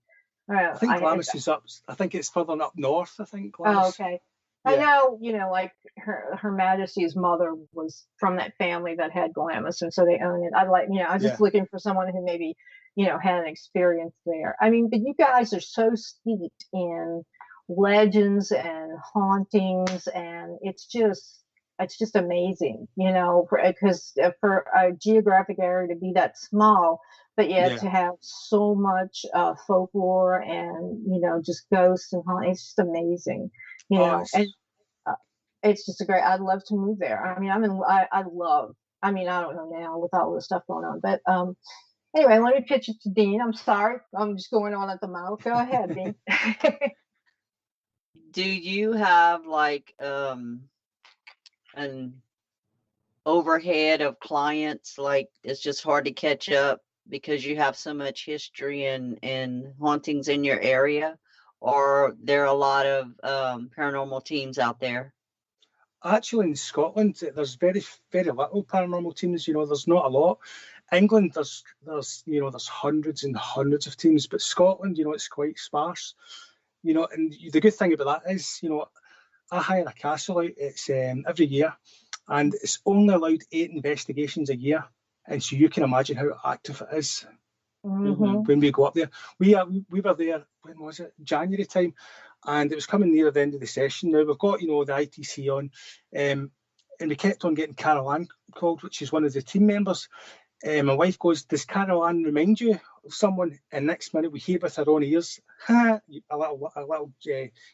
I think Glamis is up. I think it's further up north. I think Glamis. Oh, okay. Yeah. I know, like Her Majesty's mother was from that family that had Glamis, and so they own it. I was just looking for someone who maybe, had an experience there. I mean, but you guys are so steeped in legends and hauntings, and it's just amazing, because for a geographic area to be that small, but yet to have so much folklore and just ghosts and hauntings. It's just amazing, and it's just I'd love to move there. I mean, I don't know now with all this stuff going on, but anyway, let me pitch it to Dean. I'm sorry, I'm just going on at the mouth. Go ahead, Dean. Do you have like an overhead of clients, like it's just hard to catch up because you have so much history and hauntings in your area, or there are a lot of paranormal teams out there? Actually, in Scotland, there's very, very little paranormal teams. There's not a lot. England, there's hundreds and hundreds of teams, but Scotland, it's quite sparse. And the good thing about that is, I hire a castle out. It's every year, and it's only allowed 8 investigations a year. And so you can imagine how active it is when we go up there. We were there, when was it? January time, and it was coming near the end of the session. Now we've got the ITC on, and we kept on getting Carol Ann called, which is one of the team members. My wife goes, "Does Carol Ann remind you of someone?" And next minute we hear with our own ears, a little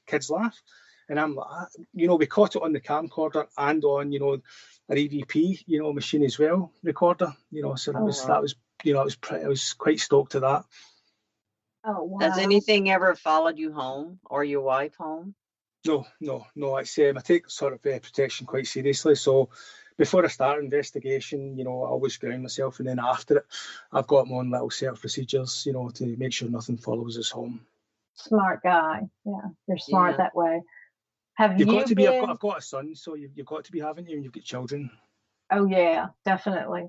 kid's laugh. And I'm like, we caught it on the camcorder and on, an EVP, machine as well, recorder, so I was quite stoked at that. Oh, wow. Has anything ever followed you home or your wife home? No. It's I take sort of protection quite seriously. So before I start an investigation, I always ground myself, and then after it, I've got my own little set of procedures, to make sure nothing follows us home. Smart guy. Yeah, you're smart that way. You've got to be. I've got a son, so you've got to be, haven't you? And you've got children. Oh yeah, definitely.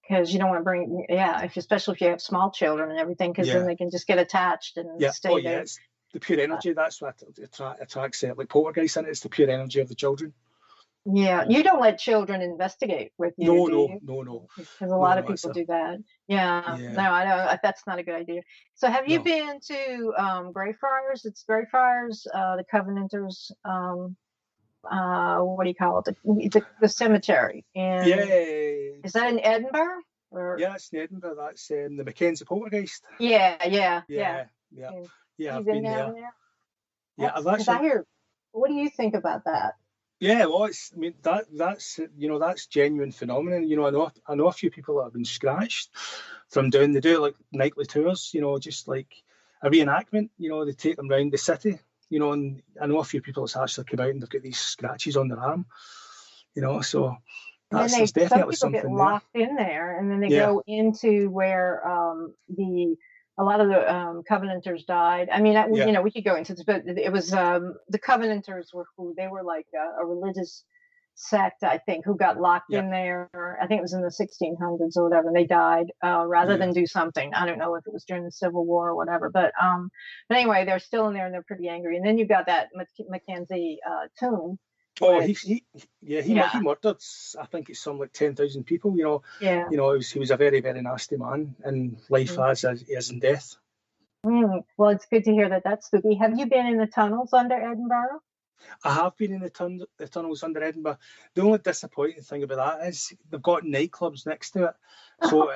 Because you don't want to bring, especially if you have small children and everything, because then they can just get attached and stay there. It's the pure energy. That's what attracts like poltergeist, and it's the pure energy of the children. Yeah, you don't let children investigate with you. No. Because a lot of people do that. Yeah. No, I know that's not a good idea. So, have you been to Greyfriars? It's Greyfriars, the Covenanters. What do you call it? The cemetery. And is that in Edinburgh? Yeah, it's in Edinburgh. That's the Mackenzie Poltergeist. Yeah. I've been there. Yeah, I hear. What do you think about that? Yeah, well, that's genuine phenomenon. I know a few people that have been scratched from doing. They do like nightly tours. Just like a reenactment. They take them around the city. And I know a few people that's actually come out and they've got these scratches on their arm. So that's definitely something. Some people get locked in there, and then they go into where a lot of the Covenanters died. I mean, we could go into this, but it was the Covenanters they were like a religious sect, I think, who got locked in there. I think it was in the 1600s or whatever, and they died rather than do something. I don't know if it was during the Civil War or whatever, but anyway, they're still in there and they're pretty angry. And then you've got that Mackenzie tomb. Oh, he murdered, I think it's something like 10,000 people. He was a very, very nasty man, and life as he is in death. Well, it's good to hear that. That's spooky. Have you been in the tunnels under Edinburgh? I have been in the tunnels under Edinburgh. The only disappointing thing about that is they've got nightclubs next to it. So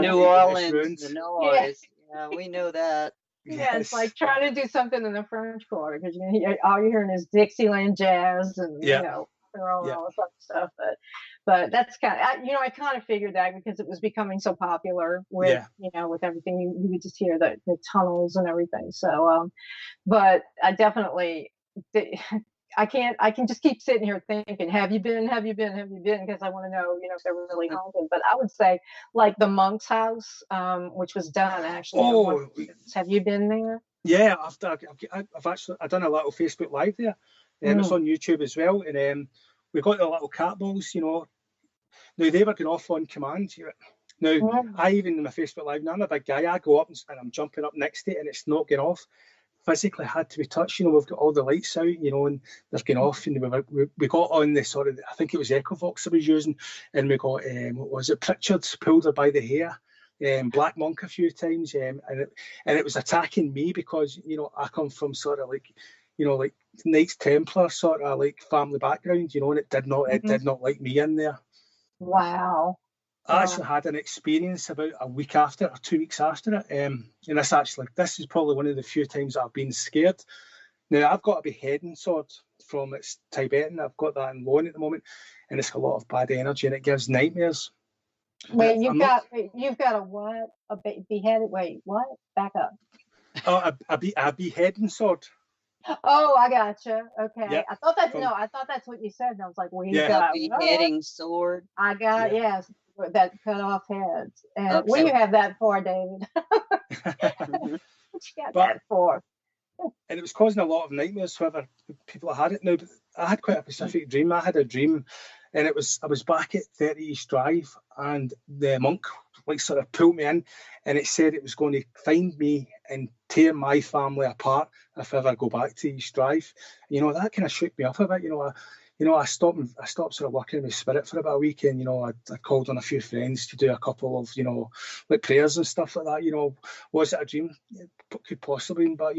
New Orleans, the noise. Yeah, we know that. Yeah, it's like trying to do something in the French Quarter, because all you're hearing is Dixieland jazz and all this other stuff. But that's kind of I kind of figured that because it was becoming so popular with with everything. You could just hear the tunnels and everything. So, but I definitely I can just keep sitting here thinking, have you been? Have you been? Have you been? Because I want to know, if they're really haunted. But I would say, like the monk's house, which was done actually. Oh, Have you been there? yeah, I've actually done a little Facebook Live there. It's on YouTube as well. And we got the little cat balls, Now, they were going off on command. Now, I even in my Facebook Live, now I'm a big guy, I go up and I'm jumping up next to it and it's not going off. Physically had to be touched. We've got all the lights out, and they're going off. And we got on the sort of, I think it was Ecovox I was using, and we got, what was it, Pritchard's pulled her by the hair. Black Monk a few times, and it was attacking me because I come from sort of like Knights Templar sort of like family background, and it did not like me in there. Wow. I actually had an experience about a week after or 2 weeks after it, and this is probably one of the few times I've been scared. Now I've got a beheading sword from it's Tibetan. I've got that in loan at the moment, and it's got a lot of bad energy and it gives nightmares. Wait, you've got a what? A beheaded? Wait, what? Back up. Oh, a beheading sword. Oh, I gotcha. Okay. Yeah. I thought that's what you said. And I was like, well, you got a beheading sword. I got yes, that cut off heads. And what do you have that for, David? What you got that for? And it was causing a lot of nightmares. Whoever people had it now, but I had quite a specific dream. I had a dream, and I was back at 30 East Drive, and the monk sort of pulled me in, and it said it was going to find me and tear my family apart if I ever go back to East Drive. That kind of shook me up a bit. I stopped sort of working with spirit for about a week, and I called on a few friends to do a couple of like prayers and stuff like that. Was it a dream? It could possibly, but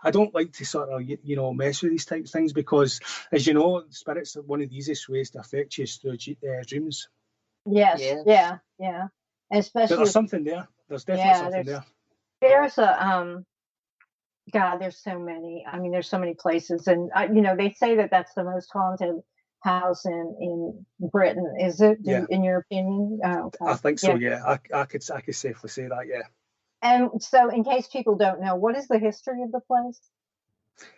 I don't like to sort of mess with these types of things because, as you know, spirits are one of the easiest ways to affect you is through dreams. Yes. Yeah. Especially but there's something there. There's definitely something there. There's a God, there's so many. I mean, there's so many places, and they say that that's the most haunted house in Britain. Is it? Yeah. In your opinion? Okay. I think so. Yeah, I could safely say that. Yeah. And so, in case people don't know, what is the history of the place?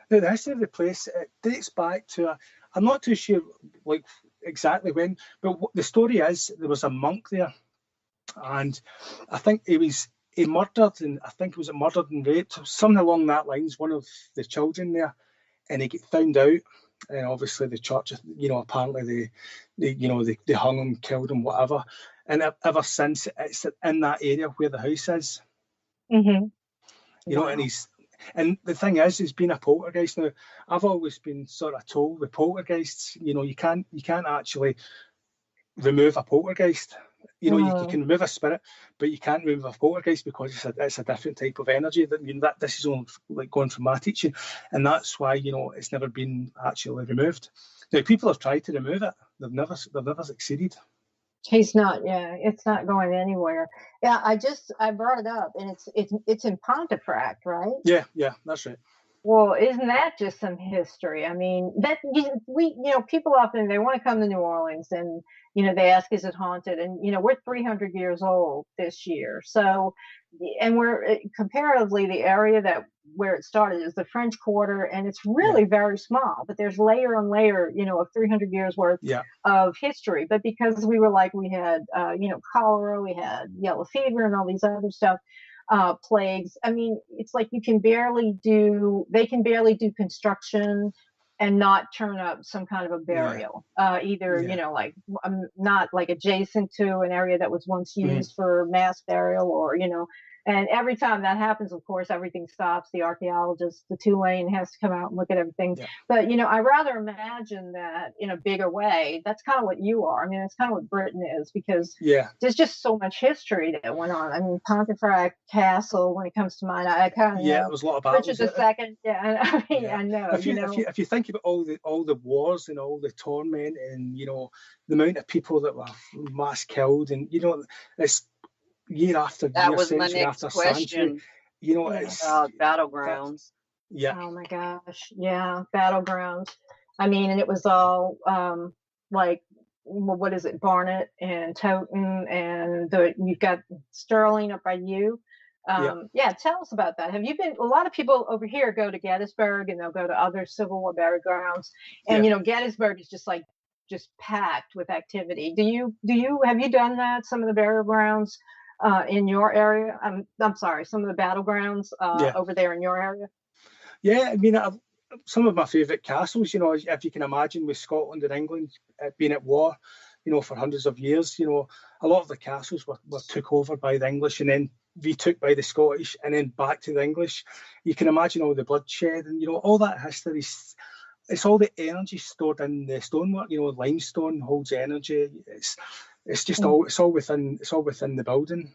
Now, the history of the place dates back to I'm not too sure like exactly when, but the story is there was a monk there, and I think he murdered, and I think it was murdered and raped, something along that lines, one of the children there, and he get found out, and obviously the church, apparently they hung him, killed him, whatever, and ever since it's in that area where the house is. Mm-hmm. Wow. And the thing is, he's been a poltergeist. Now, I've always been sort of told with poltergeists, you can't actually remove a poltergeist. You can remove a spirit, but you can't remove a poltergeist because it's a different type of energy. That this is only like going from my teaching, and that's why it's never been actually removed. Now people have tried to remove it; they've never succeeded. He's not. Yeah, it's not going anywhere. Yeah, I brought it up, and it's in Pontefract, right? Yeah, that's right. Well, isn't that just some history? I mean, people often they want to come to New Orleans and they ask, is it haunted? And we're 300 years old this year, so and we're comparatively the area where it started is the French Quarter, and it's really very small. But there's layer on layer, of 300 years worth of history. But because we had cholera, we had yellow fever, and all these other stuff. Plagues. I mean, it's like they can barely do construction and not turn up some kind of a burial. Either, not like adjacent to an area that was once used for mass burial or, and every time that happens, of course, everything stops. The archaeologist, the Tulane has to come out and look at everything. Yeah. But, I rather imagine that in a bigger way, that's kind of what you are. I mean, that's kind of what Britain is because there's just so much history that went on. I mean, Pontefract Castle, when it comes to mind, I kind of there was a lot of battles. Richard II. Yeah, I mean, I know. If you think about all the wars and all the torment and, the amount of people that were mass killed and, it's year after year, century after century, it's battlegrounds. Yeah. Oh my gosh. Yeah, battlegrounds. I mean, and it was all what is it, Barnet and Toten, and you've got Sterling up by you. Yeah, tell us about that. Have you been? A lot of people over here go to Gettysburg, and they'll go to other Civil War burial grounds, and Gettysburg is just packed with activity. Have you done that? Some of the burial grounds in your area? I'm sorry, some of the battlegrounds over there in your area. Yeah, I mean, some of my favourite castles, if you can imagine, with Scotland and England being at war, for hundreds of years, a lot of the castles were took over by the English and then retook by the Scottish and then back to the English. You can imagine all the bloodshed and, all that history. It's all the energy stored in the stonework. Limestone holds energy. It's just all within the building.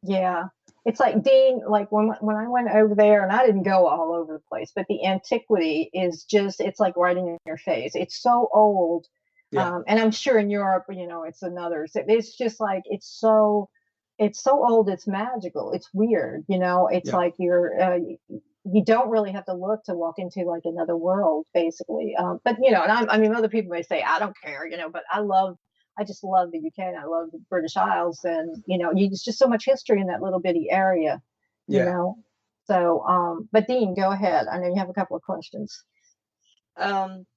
Yeah. It's like, Dean, like when I went over there, and I didn't go all over the place, but the antiquity is it's like right in your face. It's so old. Yeah. And I'm sure in Europe, it's another. It's just like, it's so old, it's magical. It's weird, it's like you don't really have to look to walk into like another world, basically. But, and other people may say, I don't care, but I just love the UK and I love the British Isles, and it's just so much history in that little bitty area, you know. So, but Dean, go ahead. I know you have a couple of questions.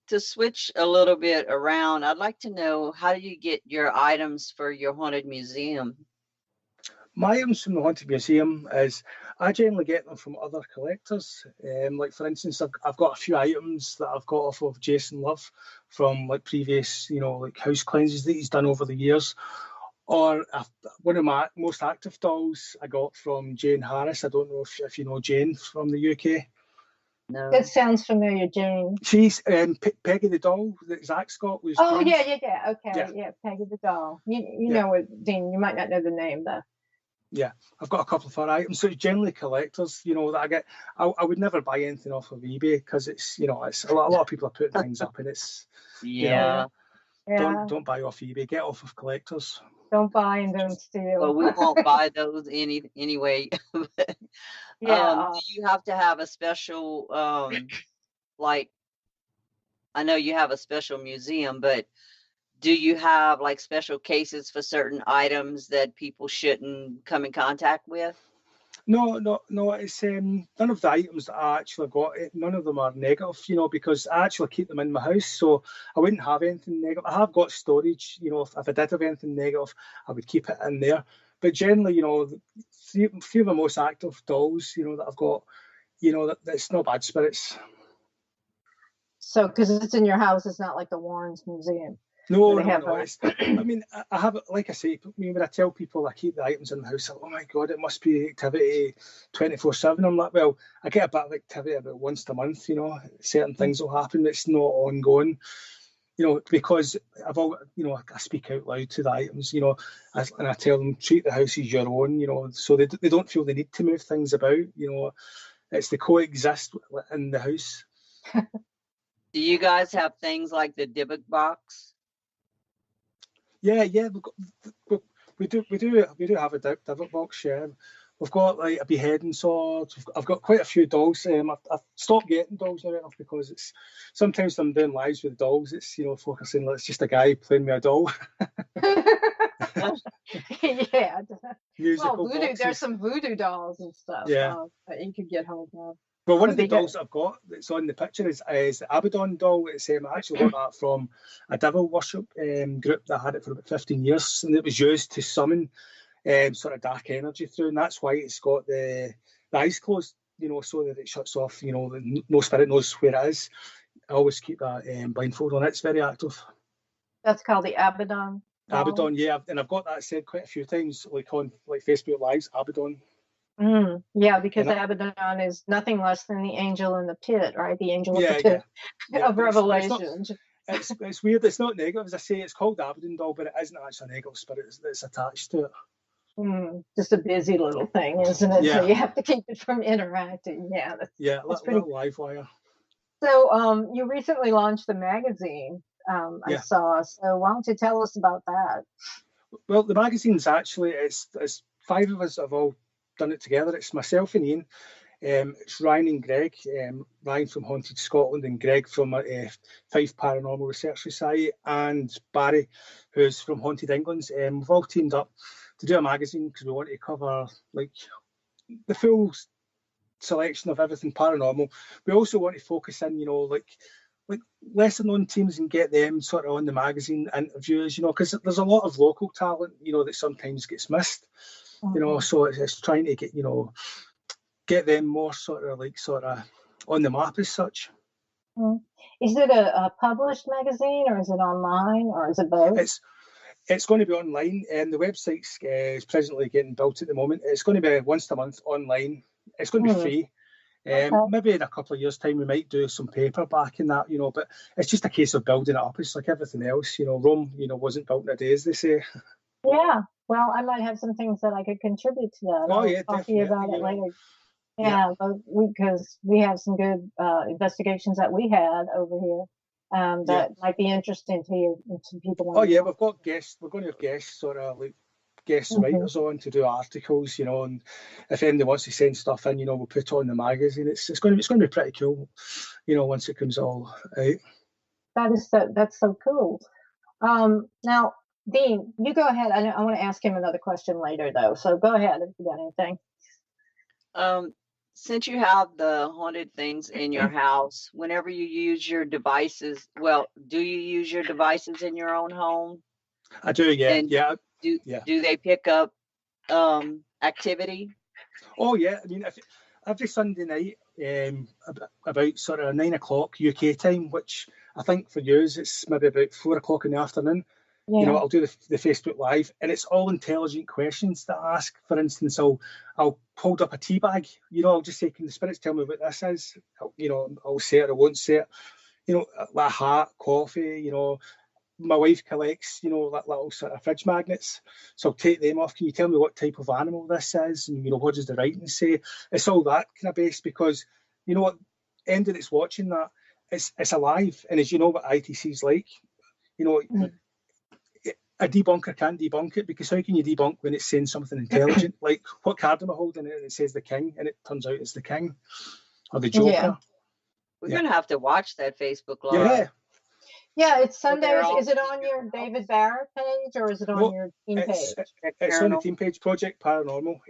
To switch a little bit around, I'd like to know, how do you get your items for your haunted museum? My items from the Haunted Museum is I generally get them from other collectors. Like, for instance, I've got a few items that I've got off of Jason Love from like previous, like house cleanses that he's done over the years. Or one of my most active dolls I got from Jane Harris. I don't know if you know Jane from the UK. No. That sounds familiar, Jane. She's Peggy the doll that Zach Scott was. Oh, yeah. Okay, yeah, Peggy the doll. You know what, Dean? You might not know the name though. Yeah, I've got a couple of her items. So it's generally collectors, that I get. I would never buy anything off of eBay because it's, it's a lot of people are putting things up, and it's don't buy off eBay. Get off of collectors. Don't buy and don't steal. Well, we won't buy those anyway. Do you have to have a special like, I know you have a special museum, but do you have like special cases for certain items that people shouldn't come in contact with? No. It's none of the items that I actually got. None of them are negative, because I actually keep them in my house, so I wouldn't have anything negative. I have got storage. If I did have anything negative, I would keep it in there. But generally, a few of the most active dolls, that I've got, that's not bad spirits. So, because it's in your house, it's not like the Warrens Museum. No. I mean, I have, like I say, when I tell people I keep the items in the house, like, oh my God, it must be activity 24/7. I'm like, well, I get a bit of activity about once a month, certain things will happen. It's not ongoing, because I've all, I speak out loud to the items, and I tell them, treat the house as your own, so they don't feel the need to move things about, it's to coexist in the house. Do you guys have things like the Dybbuk box? Yeah, we do have a Dybbuk box. Yeah, we've got like a beheading sword. I've got quite a few dolls. I've stopped getting dolls now enough because it's sometimes I'm doing lives with dolls. It's focusing like it's just a guy playing with a doll. Yeah. Musical voodoo. boxes. There's some voodoo dolls and stuff. Yeah. That you could get hold of. Well, one of the dolls that I've got that's on the picture is the Abaddon doll. It's I actually got that from a devil worship group that had it for about 15 years, and it was used to summon sort of dark energy through, and that's why it's got the eyes closed, so that it shuts off. No spirit knows where it is. I always keep that blindfold on. It's very active. That's called the Abaddon. Abaddon, yeah, and I've got that said quite a few times, like on Facebook Lives. Abaddon. Yeah, because Abaddon is nothing less than the angel in the pit, right? The angel of the pit of Revelation. It's weird. It's not negative, as I say. It's called the Abaddon doll, but it isn't actually a negative spirit that's attached to it. Just a busy little thing, isn't it? Yeah. So you have to keep it from interacting. Yeah, that's pretty live wire. So, you recently launched the magazine. I saw. So why don't you tell us about that? Well, the magazine's actually it's 5 of us have all done it together. It's myself and Ian. It's Ryan and Greg. Ryan from Haunted Scotland and Greg from Fife Paranormal-Research Society, and Barry, who's from Haunted England. We've all teamed up to do a magazine because we want to cover like the full selection of everything paranormal. We also want to focus in, like lesser known teams and get them sort of on the magazine interviews, because there's a lot of local talent, that sometimes gets missed, so it's trying to get them more sort of on the map as such. Is it a published magazine, or is it online, or is it both? It's going to be online, and the website is presently getting built at the moment. It's going to be once a month online. It's going to be free. Maybe in a couple of years' time we might do some paperback in that, but it's just a case of building it up. It's like everything else, Rome, wasn't built in a day, as they say. Yeah, well, I might have some things that I could contribute to that. I'll talk to you about it later. Yeah, but because we have some good investigations that we had over here that might be interesting to you and to people. We've got guests. We're going to have guests, sort of like guest writers on to do articles, and if anybody wants to send stuff in, we'll put it on the magazine. It's going to be pretty cool, once it comes all out. That's so cool. Now, Dean, you go ahead. I want to ask him another question later, though. So go ahead if you got anything. Since you have the haunted things in your house, whenever you use your devices, do you use your devices in your own home? I do, yeah. And do they pick up activity? Oh, yeah. I mean, every Sunday night, about sort of 9 o'clock UK time, which I think for you it's maybe about 4 o'clock in the afternoon. Yeah. I'll do the Facebook Live, and it's all intelligent questions that I ask. For instance, I'll hold up a tea bag. I'll just say, "Can the spirits tell me what this is?" I'll say it or won't say it. Like a hat, coffee. My wife collects, like little sort of fridge magnets. So I'll take them off. Can you tell me what type of animal this is? And what does the writing say? It's all that kind of base, because what end that's watching that, it's alive, and as you know what ITC's like, a debunker can't debunk it, because how can you debunk when it's saying something intelligent? Like, what card am I holding? And it says the king, and it turns out it's the king or the Joker. Yeah. We're going to have to watch that Facebook Live. Yeah, it's Sundays. Is it on your David Barrett page, or is it on your team page? It's on the team page, Project Paranormal.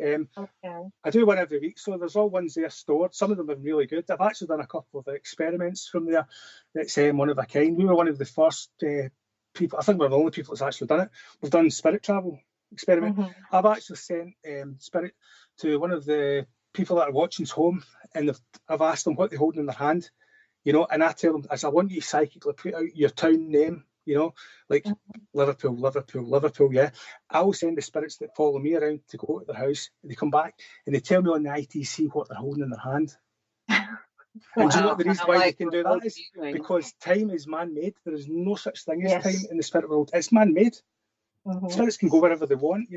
I do one every week, so there's all ones there stored. Some of them are really good. I've actually done a couple of experiments from there that's one of a kind. We were one of the first people, I think we're the only people that's actually done it. We've done spirit travel experiment. I've actually sent spirit to one of the people that are watching's home, and I've asked them what they're holding in their hand, and I tell them, I want you to psychically put out your town name, like Liverpool, yeah. I will send the spirits that follow me around to go to their house, and they come back and they tell me on the ITC what they're holding in their hand. And do you know what the reason why they can do that is? Because time is man-made. There is no such thing as time in the spirit world. It's man-made. Spirits can go wherever they want,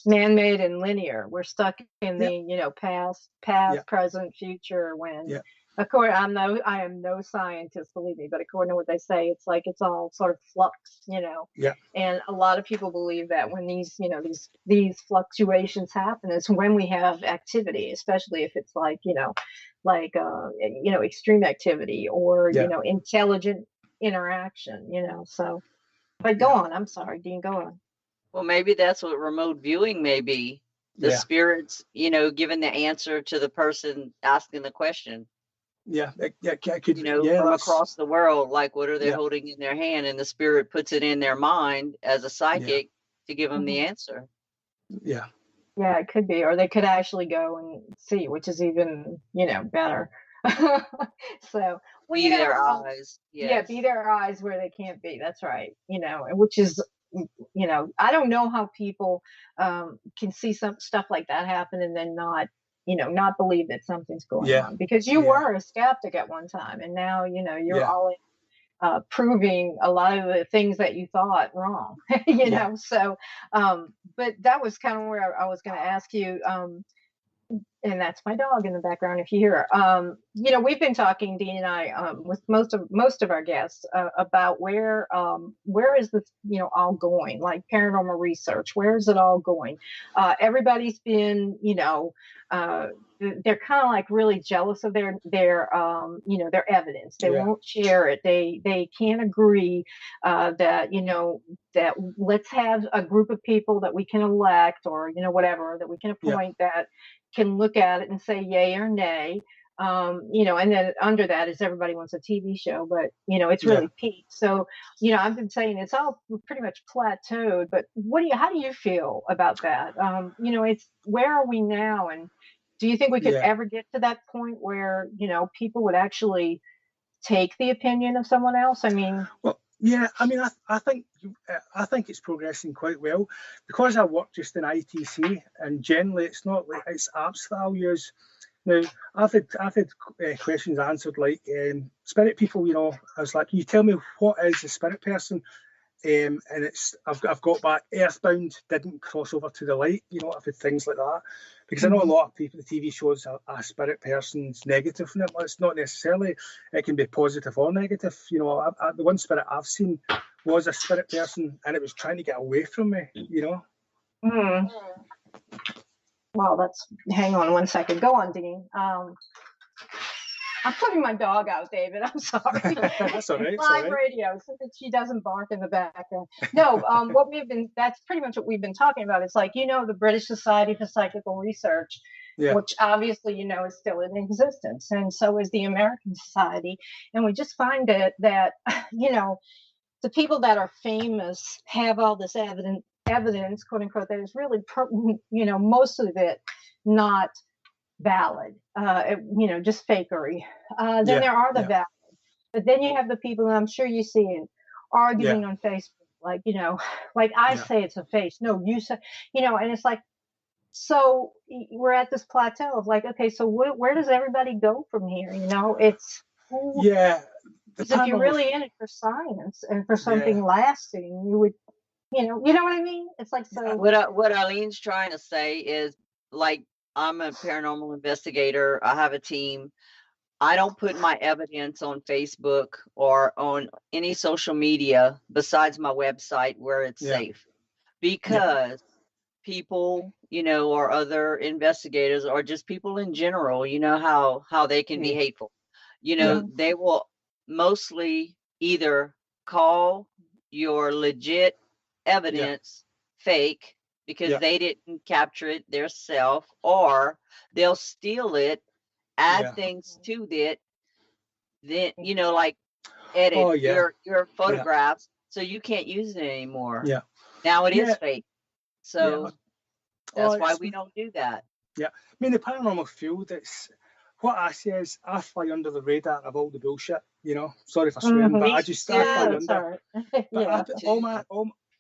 Man-made and linear. We're stuck in the, past, present, future. When, of course, I am no scientist, believe me, but according to what they say, it's like it's all sort of flux, And a lot of people believe that when these fluctuations happen, is when we have activity, especially if it's like, extreme activity or intelligent interaction, So, but go on. I'm sorry, Dean. Go on. Well, maybe that's what remote viewing may be. The spirits, giving the answer to the person asking the question. Yeah, it could, from across the world. Like, what are they holding in their hand? And the spirit puts it in their mind as a psychic to give them the answer. Yeah. Yeah, it could be, or they could actually go and see, which is even, better. So be their eyes. Yes. Yeah, be their eyes where they can't be. That's right. Which is, I don't know how people can see some stuff like that happen and then not believe that something's going on, because you were a skeptic at one time, and now you're all in, proving a lot of the things that you thought wrong. So but that was kind of where I was going to ask you, and that's my dog in the background if you hear her. We've been talking, Dean and I, with most of our guests about where is this, all going, like paranormal research, where is it all going? Everybody's been, they're kind of like really jealous of their evidence. They won't share it. They can't agree that let's have a group of people that we can elect, or whatever, that we can appoint, that can look at it and say yay or nay. And then under that is everybody wants a TV show, but it's really peaked. So I've been saying it's all pretty much plateaued. But how do you feel about that? It's, where are we now, and do you think we could ever get to that point where people would actually take the opinion of someone else? I mean, well, yeah, I mean, I think it's progressing quite well, because I work just in ITC, and generally it's not like it's apps that I'll use. Now, I've had questions answered like spirit people. I was like, can you tell me what is a spirit person? And I've got back, earthbound didn't cross over to the light. I've had things like that, because I know a lot of people, the TV shows a spirit person's negative, and it's not necessarily. It can be positive or negative. The one spirit I've seen was a spirit person, and it was trying to get away from me. Mm. Well, hang on one second. Go on, Dean. I'm putting my dog out, David. I'm sorry. That's all right. Live radio, so that she doesn't bark in the background. No, that's pretty much what we've been talking about. It's like, the British Society for Psychical Research, which obviously, is still in existence. And so is the American Society. And we just find that the people that are famous have all this evidence, quote unquote, that is really, most of it not valid, just fakery. Then there are the valid, but then you have the people, and I'm sure you see it, arguing on Facebook, like I say it's a face, no, you say, and it's like, so we're at this plateau of like, okay, so where does everybody go from here? It's because if you're really in it for science and for something lasting, you would, you know what I mean? It's like, so what Eileen's trying to say is, like, I'm a paranormal investigator. I have a team. I don't put my evidence on Facebook or on any social media besides my website where it's safe, because people, or other investigators, or just people in general, how they can be hateful. They will mostly either call your legit evidence fake, because they didn't capture it themselves, or they'll steal it, add things to it, then like edit your photographs so you can't use it anymore. Now it is fake, so that's why we don't do that. I mean, the paranormal field, it's what I say is, I fly under the radar of all the bullshit. Sorry for swearing, but I fly under. But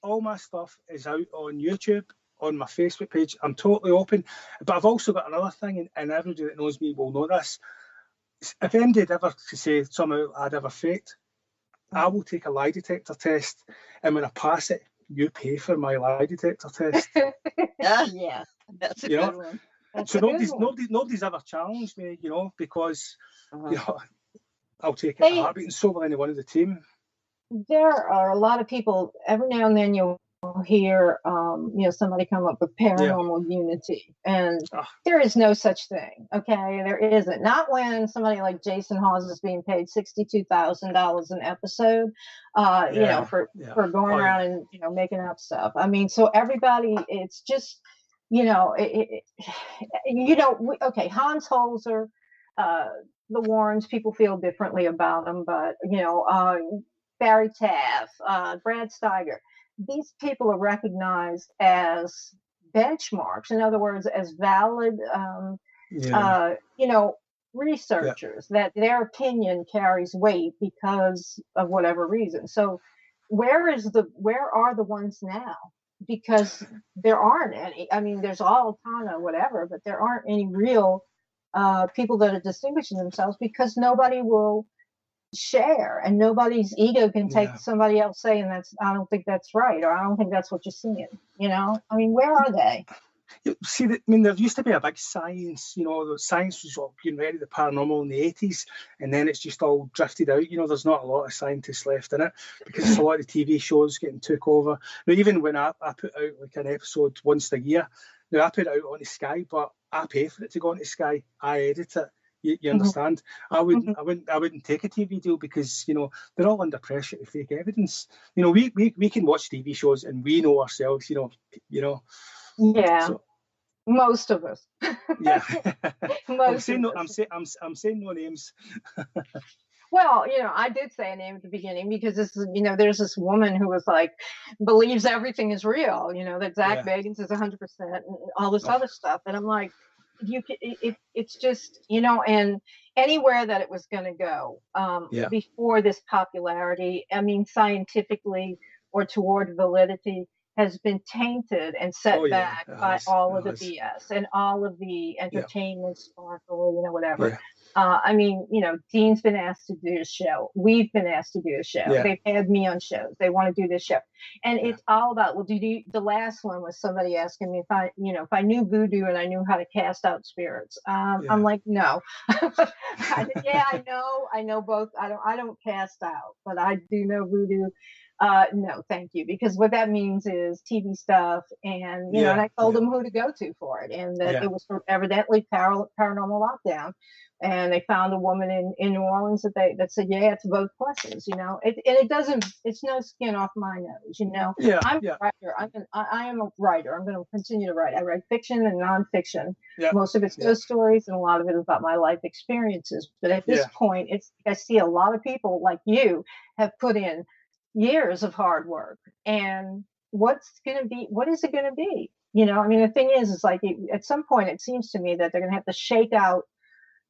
all my stuff is out on YouTube, on my Facebook page. I'm totally open. But I've also got another thing, and everybody that knows me will know this. If anybody ever to say somehow I'd ever faked, I will take a lie detector test, and when I pass it, you pay for my lie detector test. Yeah, that's a good one. So nobody's ever challenged me, because I'll take it in a heartbeat, and so will anyone of the team. There are a lot of people, every now and then you'll hear somebody come up with paranormal unity, and there is no such thing. Okay, there isn't. Not when somebody like Jason Hawes is being paid $62,000 an episode, for going around and making up stuff. I mean, so everybody, it's just okay, Hans Holzer, the Warrens, people feel differently about them, but Barry Taff, Brad Steiger, these people are recognized as benchmarks. In other words, as valid, researchers, that their opinion carries weight because of whatever reason. So where are the ones now? Because there aren't any. I mean, there's all ton of whatever, but there aren't any real people that are distinguishing themselves, because nobody will share, and nobody's ego can take somebody else saying I don't think that's right, or I don't think that's what you're seeing. I mean, where are they? See, I mean, there used to be a big science, science was all getting ready the paranormal in the 80s, and then it's just all drifted out. There's not a lot of scientists left in it because it's a lot of TV shows getting took over. Now, even when I put out like an episode once a year, now I put it out on the Sky, but I pay for it to go on the Sky. I edit it. You understand? I wouldn't take a TV deal because they're all under pressure to fake evidence. We can watch TV shows and we know ourselves. Yeah. So, most of us. Yeah. I'm saying no names. Well, I did say a name at the beginning because this is, there's this woman who was like, believes everything is real, that Zach Bagans is 100% and all this other stuff. And I'm like, it's just, and anywhere that it was going to go before this popularity, I mean, scientifically or toward validity, has been tainted and set back by all of the BS and all of the entertainment sparkle, whatever. Yeah. I mean, Dean's been asked to do a show. We've been asked to do a show. Yeah. They've had me on shows. They want to do this show. And it's all about, well, the last one was somebody asking me if I knew voodoo and I knew how to cast out spirits. I'm like, no. I know both. I don't cast out, but I do know voodoo. No, thank you. Because what that means is TV stuff. And, and I told them who to go to for it. And that it was evidently paranormal lockdown. And they found a woman in New Orleans that said, yeah, to both pluses, it's no skin off my nose, Yeah, I'm a writer. I am a writer. I'm going to continue to write. I write fiction and nonfiction. Yeah. Most of it's ghost stories and a lot of it is about my life experiences. But at this point, I see a lot of people like you have put in years of hard work. And what is it going to be? I mean, the thing is like at some point, it seems to me that they're going to have to shake out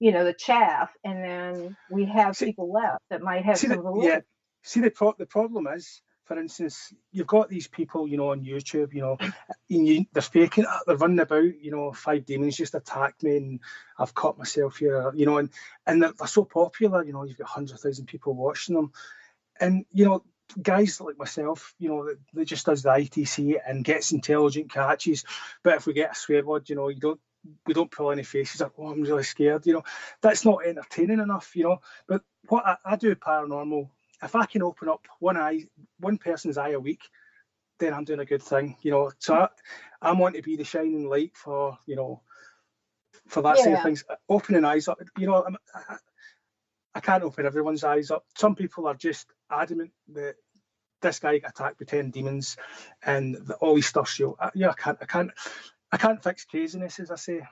the chaff, and then we have people left that might have some validity. Yeah. See, the problem is, for instance, you've got these people, on YouTube, they're faking it, they're running about, 5 demons just attacked me and I've cut myself here, and they're so popular, you've got 100,000 people watching them. And, guys like myself, that just does the ITC and gets intelligent catches, but if we get a swear word, we don't pull any faces like, oh, I'm really scared, that's not entertaining enough, but what I do paranormal, if I can open up one person's eye a week, then I'm doing a good thing, so I want to be the shining light for that side of things, opening eyes up, I can't open everyone's eyes up. Some people are just adamant that this guy got attacked with 10 demons and all these stuff's real. I can't fix craziness, as I say.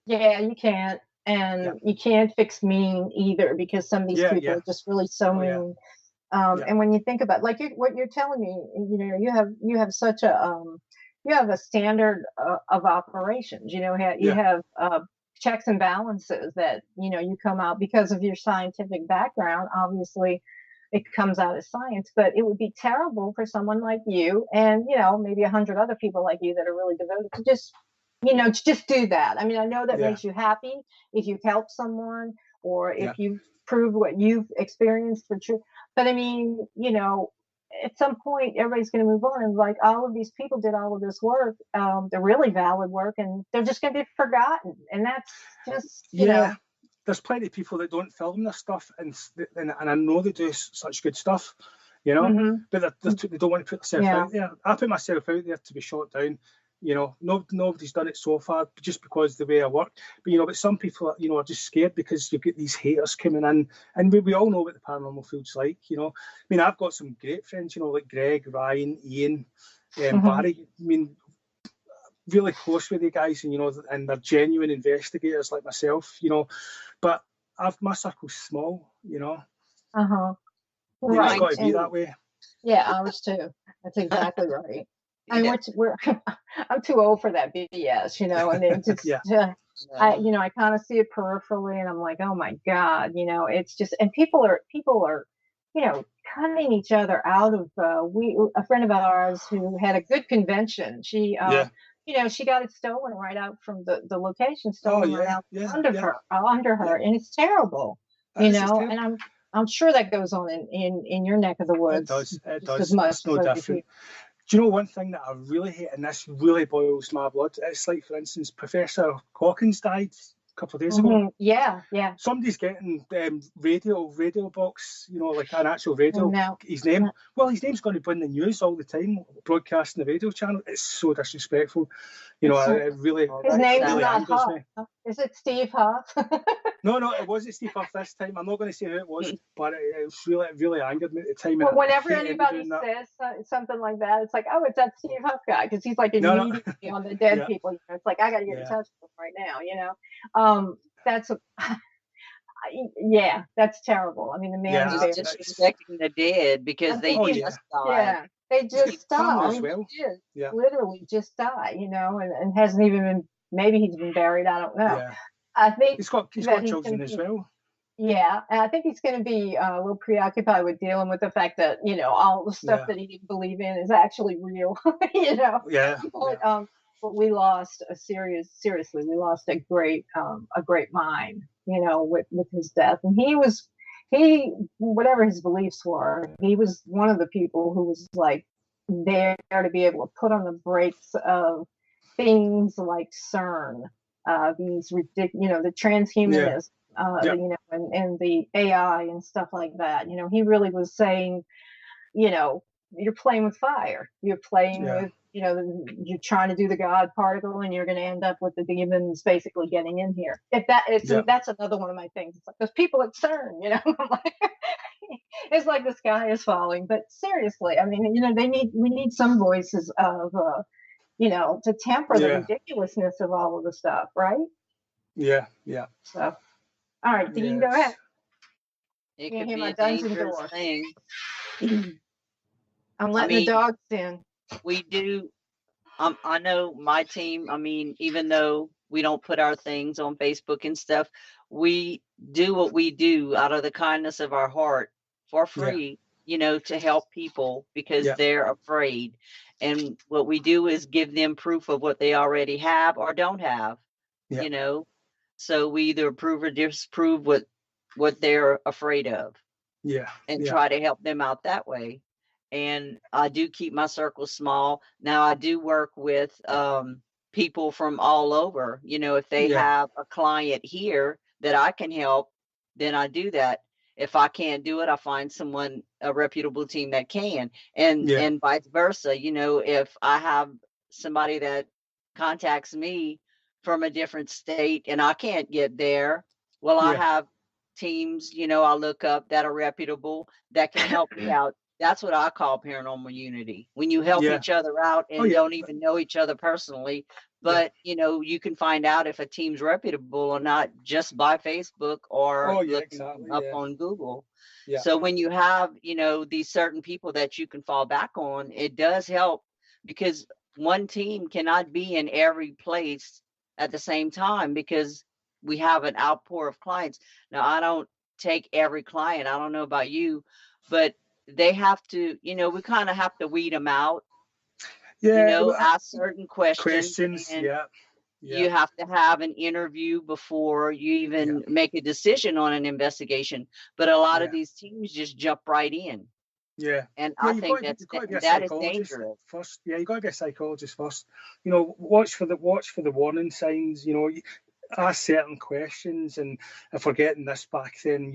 Yeah, you can't. And you can't fix mean either, because some of these people are just really so mean. And when you think about what you're telling me, you have such a standard of operations. You have checks and balances that you come out because of your scientific background. Obviously, it comes out as science, but it would be terrible for someone like you and maybe 100 other people like you that are really devoted to just do that. I mean, I know that makes you happy if you help someone or if you prove what you've experienced for true. But I mean, at some point, everybody's going to move on. And like all of these people did all of this work, the really valid work, and they're just going to be forgotten. And that's just, There's plenty of people that don't film their stuff, and I know they do such good stuff, but they don't want to put themselves out there. I put myself out there to be shot down. Nobody's done it so far just because the way I work. But some people are just scared because you get these haters coming in, and we all know what the paranormal field's like. I mean, I've got some great friends, like Greg, Ryan, Ian, Barry. I mean, really close with the guys, and they're genuine investigators like myself. But my circle's small. Right. It's got to be that way. Yeah, ours too. That's exactly right. I mean, I'm too old for that BS, and it just, I kind of see it peripherally, and I'm like, oh my God, it's just, and people are, cutting each other out of, a friend of ours who had a good convention. She, she got it stolen right out from the location, stolen right out under her, and it's terrible, and I'm sure that goes on in your neck of the woods. It does. As much. It's no different. Do you know one thing that I really hate, and this really boils my blood? It's like, for instance, Professor Hawkins died a couple of days ago. Yeah. Somebody's getting radio box, like an actual radio. No. His name's going to be in the news all the time, broadcasting the radio channel. It's so disrespectful. It really. His name's really not angers Huff. me. Is it Steve Huff? No, it wasn't Steve Huff this time. I'm not going to say who it was, but it was really angered me at the time. Well, whenever anybody says something like that, it's like, oh, it's that Steve Huff guy, because he's like immediately on the dead people. It's like, I got to get in touch with him right now. That's terrible. I mean, the man is disrespecting the dead because they just died. Yeah, they just died. As well. Literally just died, and hasn't even been. Maybe he's been buried. I don't know. Yeah. I think he's got children as well. Yeah, and I think he's going to be a little preoccupied with dealing with the fact that all the stuff that he didn't believe in is actually real. Yeah. But we lost seriously, we lost a great mind, with his death. And he whatever his beliefs were, he was one of the people who was like there to be able to put on the brakes of things like CERN, these ridiculous, the transhumanism, and the AI and stuff like that. He really was saying, you're playing with fire. You're playing with, you're trying to do the God particle, and you're going to end up with the demons basically getting in here. That's another one of my things. It's like those people at CERN, it's like the sky is falling. But seriously, I mean, we need some voices of, to temper the ridiculousness of all of the stuff, right? Yeah. So, all right, Dean, go ahead. It could be a dangerous thing. I'm letting the dogs in. We do. I know my team. I mean, even though we don't put our things on Facebook and stuff, we do what we do out of the kindness of our heart for free, to help people because they're afraid. And what we do is give them proof of what they already have or don't have, So we either approve or disprove what they're afraid of. And try to help them out that way. And I do keep my circle small. Now I do work with people from all over. If they have a client here that I can help, then I do that. If I can't do it, I find a reputable team that can, and vice versa. If I have somebody that contacts me from a different state and I can't get there, I have teams, I look up that are reputable that can help me out. That's what I call paranormal unity. When you help each other out and don't even know each other personally, but you can find out if a team's reputable or not just by Facebook or looking up on Google. So when you have, these certain people that you can fall back on, it does help because one team cannot be in every place at the same time because we have an outpour of clients. Now, I don't take every client. I don't know about you, but they have to, we kind of have to weed them out. Ask certain questions. You have to have an interview before you even make a decision on an investigation. But a lot of these teams just jump right in. And I think that is dangerous. First, you got to get a psychologist first. Watch for the warning signs. Ask certain questions, and if we're getting this back, then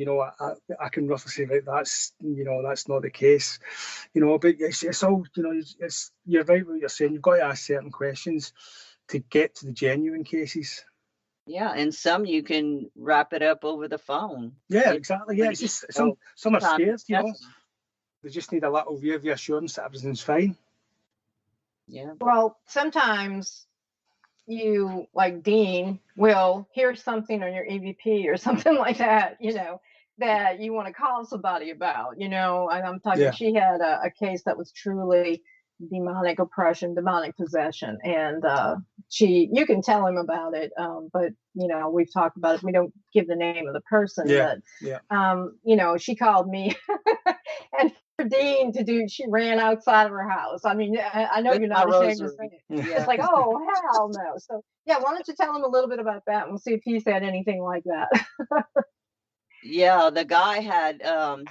I can roughly say that's not the case, but it's all you're right what you're saying. You've got to ask certain questions to get to the genuine cases. And some you can wrap it up over the phone. Exactly. It's just some are scared, they just need a little reassurance that everything's fine. Well, sometimes you, like Dean, will hear something on your EVP or something like that, that you want to call somebody about, and I'm talking, she had a case that was truly demonic oppression, demonic possession, and you can tell him about it, but we've talked about it. We don't give the name of the person, but she called me and for Dean she ran outside of her house. I mean, I know you're not ashamed to say it. It's like, oh, hell no. So why don't you tell him a little bit about that and we'll see if he said anything like that. The guy had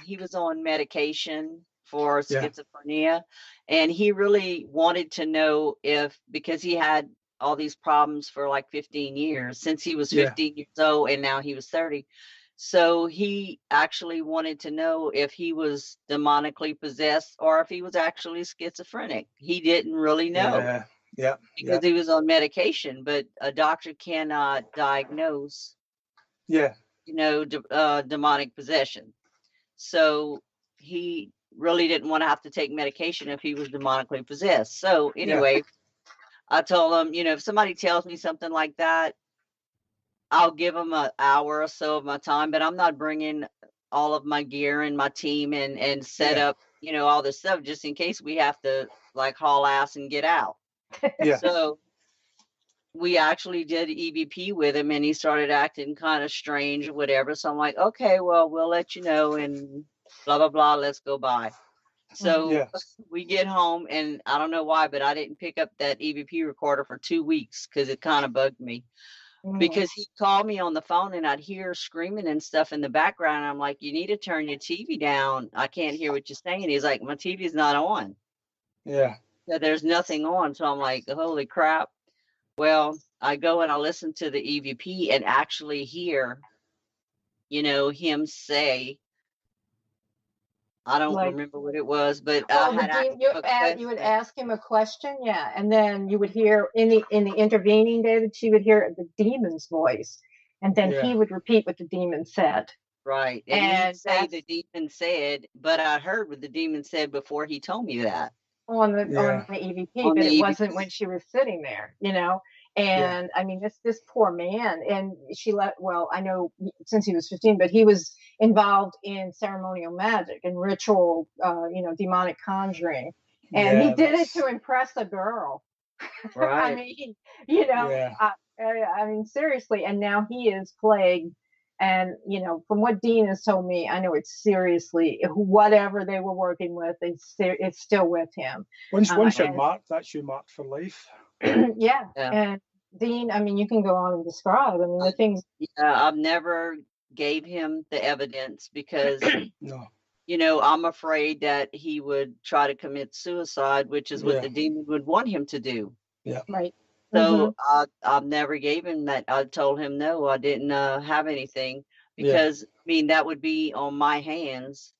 he was on medication for Yeah. schizophrenia. And he really wanted to know if, because he had all these problems for like 15 years, since he was Yeah. 15 years old and now he was 30. So he actually wanted to know if he was demonically possessed or if he was actually schizophrenic. He didn't really know Yeah. Yeah. because he was on medication, but a doctor cannot diagnose, Yeah. demonic possession. So he really didn't want to have to take medication if he was demonically possessed. So anyway, I told him, if somebody tells me something like that, I'll give them an hour or so of my time, but I'm not bringing all of my gear and my team and set Yeah. up, all this stuff just in case we have to like haul ass and get out. Yeah. So we actually did EVP with him and he started acting kind of strange or whatever. So I'm like, okay, well, we'll let you know and blah, blah, blah. Let's go by. So Yeah. we get home and I don't know why, but I didn't pick up that EVP recorder for 2 weeks because it kind of bugged me. Because he called me on the phone and I'd hear screaming and stuff in the background. I'm like, you need to turn your TV down. I can't hear what you're saying. He's like, my TV's not on. Yeah. So there's nothing on. So I'm like, holy crap. Well, I go and I listen to the EVP and actually hear, him say, I don't remember what it was, but you would ask him a question, yeah, and then you would hear in the intervening, David, she would hear the demon's voice, and then he would repeat what the demon said. Right, and he'd say the demon said, but I heard what the demon said before he told me that on the EVP, but it wasn't when she was sitting there, And I mean, this poor man, and I know since he was 15, but he was involved in ceremonial magic and ritual, demonic conjuring. And he did it to impress a girl. Right. I mean, I mean, seriously. And now he is plagued. And, from what Dean has told me, I know it's seriously, whatever they were working with, it's still with him. Once you're marked, that's you marked for life. Yeah. And Dean, I mean, you can go on and describe. I mean, the things. I've never gave him the evidence because, no. I'm afraid that he would try to commit suicide, which is what the demon would want him to do. Yeah. Right. So I've never gave him that. I told him, no, I didn't have anything because, I mean, that would be on my hands.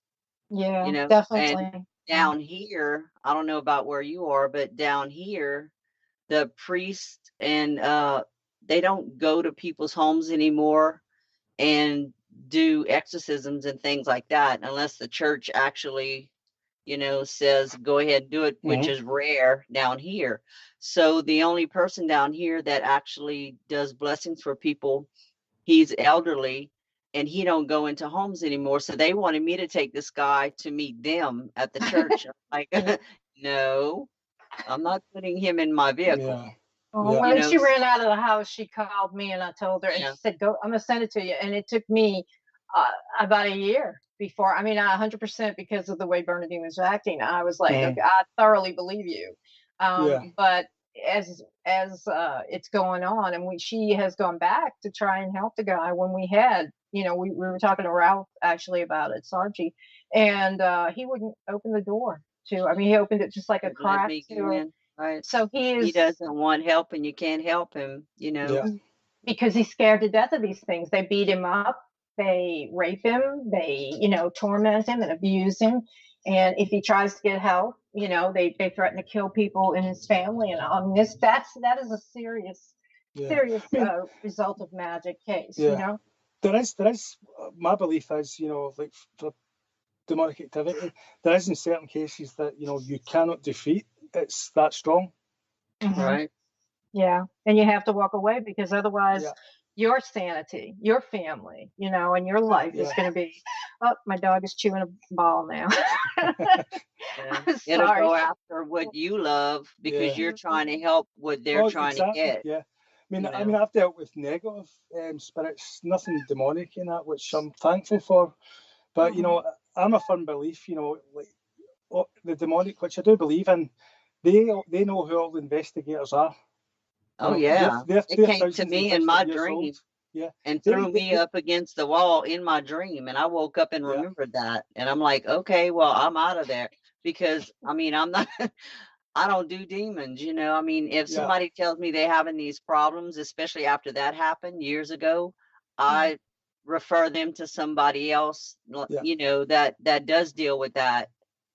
Yeah, definitely. And down here, I don't know about where you are, but down here, the priest and they don't go to people's homes anymore and do exorcisms and things like that unless the church actually says go ahead and do it, which is rare down here. So the only person down here that actually does blessings for people, he's elderly and he don't go into homes anymore. So they wanted me to take this guy to meet them at the church. I'm like, no, I'm not putting him in my vehicle. Yeah. Well, when she ran out of the house, she called me and I told her, and she said, "Go, I'm gonna send it to you." And it took me about a year before. I mean, 100% because of the way Bernadine was acting. I was like, okay, I thoroughly believe you. But as it's going on, and she has gone back to try and help the guy when we had, we were talking to Ralph actually about it, Sargi, and he wouldn't open the door to. I mean, he opened it just like a crack to. Right. So he doesn't want help and you can't help him, because he's scared to death of these things. They beat him up, they rape him, they, torment him and abuse him. And if he tries to get help, they threaten to kill people in his family. And on that is a serious result of magic case, There is, my belief is, like for demonic activity, there is in certain cases that, you cannot defeat. It's that strong. Right. Yeah. And you have to walk away because otherwise your sanity, your family, and your life is going to be, oh, my dog is chewing a ball now. It'll go after what you love because you're trying to help what they're trying to get. Yeah. I mean, I've dealt with negative spirits, nothing demonic in that, which I'm thankful for. But, I'm a firm belief, like the demonic, which I do believe in, they know who all the investigators are. Oh, they're they came to me in my dream and threw me up against the wall in my dream. And I woke up and remembered that. And I'm like, okay, well, I'm out of there. because I mean, I'm not, I don't do demons, you know. I mean, if Yeah. somebody tells me they're having these problems, especially after that happened years ago, I refer them to somebody else, Yeah. you know, that does deal with that,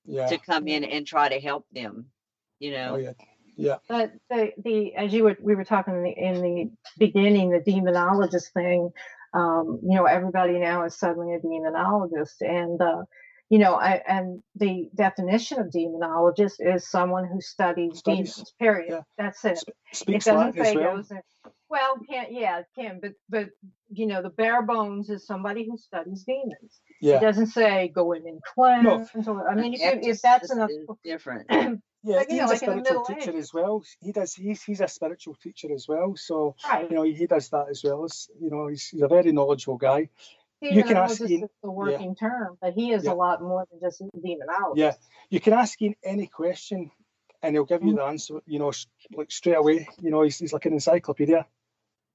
Yeah. to come in and try to help them, you Oh know. yeah. Yeah. But the as we were talking in the beginning, the demonologist thing, you know, everybody now is suddenly a demonologist, and you know, and the definition of demonologist is someone who studies demons. Period. Yeah. That's it. Speaks It doesn't Latin say as well. goes in. Well, it can, but you know, the bare bones is somebody who studies demons. Yeah. It doesn't say go in and cleanse. Or, I mean, if that's enough, is different. Yeah, but, you know, he's like a in the spiritual Middle teacher Ages. as well. He's a spiritual teacher as well. So Right. you know, he does that as well. As you know, he's a very knowledgeable guy. You can ask Demonologist Ian. is the working term, but he is a lot more than just a demonologist. Yeah, you can ask Ian any question, and he'll give you the answer. You know, like straight away. You know, he's like an encyclopedia.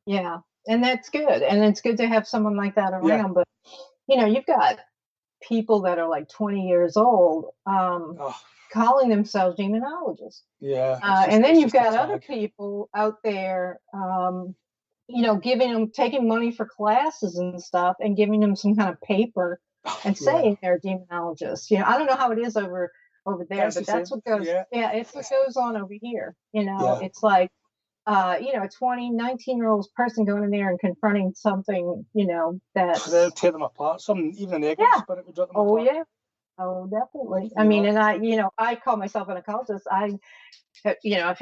Yeah, and that's good, and it's good to have someone like that around. But you know, you've got people that are like 20 years old, calling themselves demonologists. Yeah, and then you've got other people out there, you know, taking money for classes and stuff, and giving them some kind of paper and saying they're demonologists. You know, I don't know how it is over there, but that's what goes. Yeah, it's what goes on over here. You know, it's like, you know, a 19-year-old person going in there and confronting something, you know, they'll tear them apart. Some even a negative spirit would rip them apart. Yeah. Oh, definitely. I mean, and you know, I call myself an occultist. You know,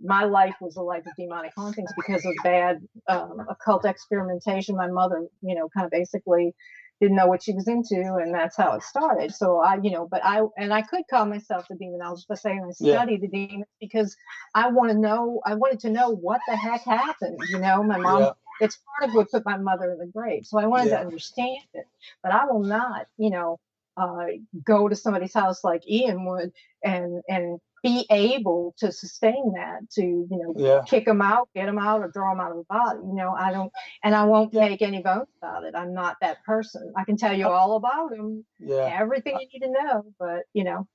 my life was a life of demonic hauntings because of bad occult experimentation. My mother, you know, kind of basically didn't know what she was into, and that's how it started. So you know, but I could call myself a demonologist by saying I study the demons because I wanted to know what the heck happened. You know, my mom, it's part of what put my mother in the grave. So I wanted to understand it, but I will not, you know, go to somebody's house like Ian would and be able to sustain that, to, you know, kick them out, get them out, or draw them out of the body. You know, I don't, and I won't make any bones about it. I'm not that person. I can tell you all about them, everything you need to know, but, you know.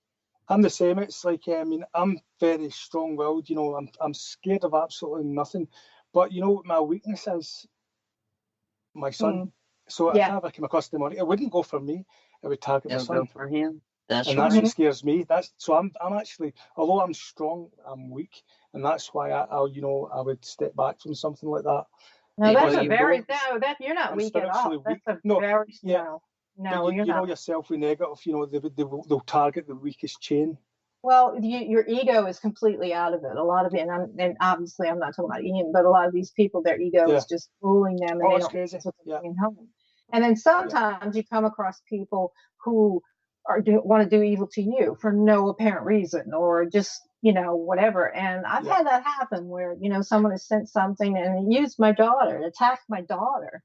I'm the same. It's like, I mean, I'm very strong-willed. You know, I'm scared of absolutely nothing. But you know what my weakness is? My son. So if I ever came across the money, it wouldn't go for me. It would target my son. Go for him. That's and that's what scares me. I'm actually, although I'm strong, I'm weak, and that's why I would step back from something like that. No, that's you're not weak at all. That's very no. But you know yourself with negative. You know they'll target the weakest chain. Well, your ego is completely out of it. A lot of it, and obviously I'm not talking about Ian, but a lot of these people, their ego is just ruling them, and they don't know what they're bringing home. And then sometimes you come across people who want to do evil to you for no apparent reason, or just, you know, whatever. And I've had that happen where, you know, someone has sent something and used my daughter, attacked my daughter.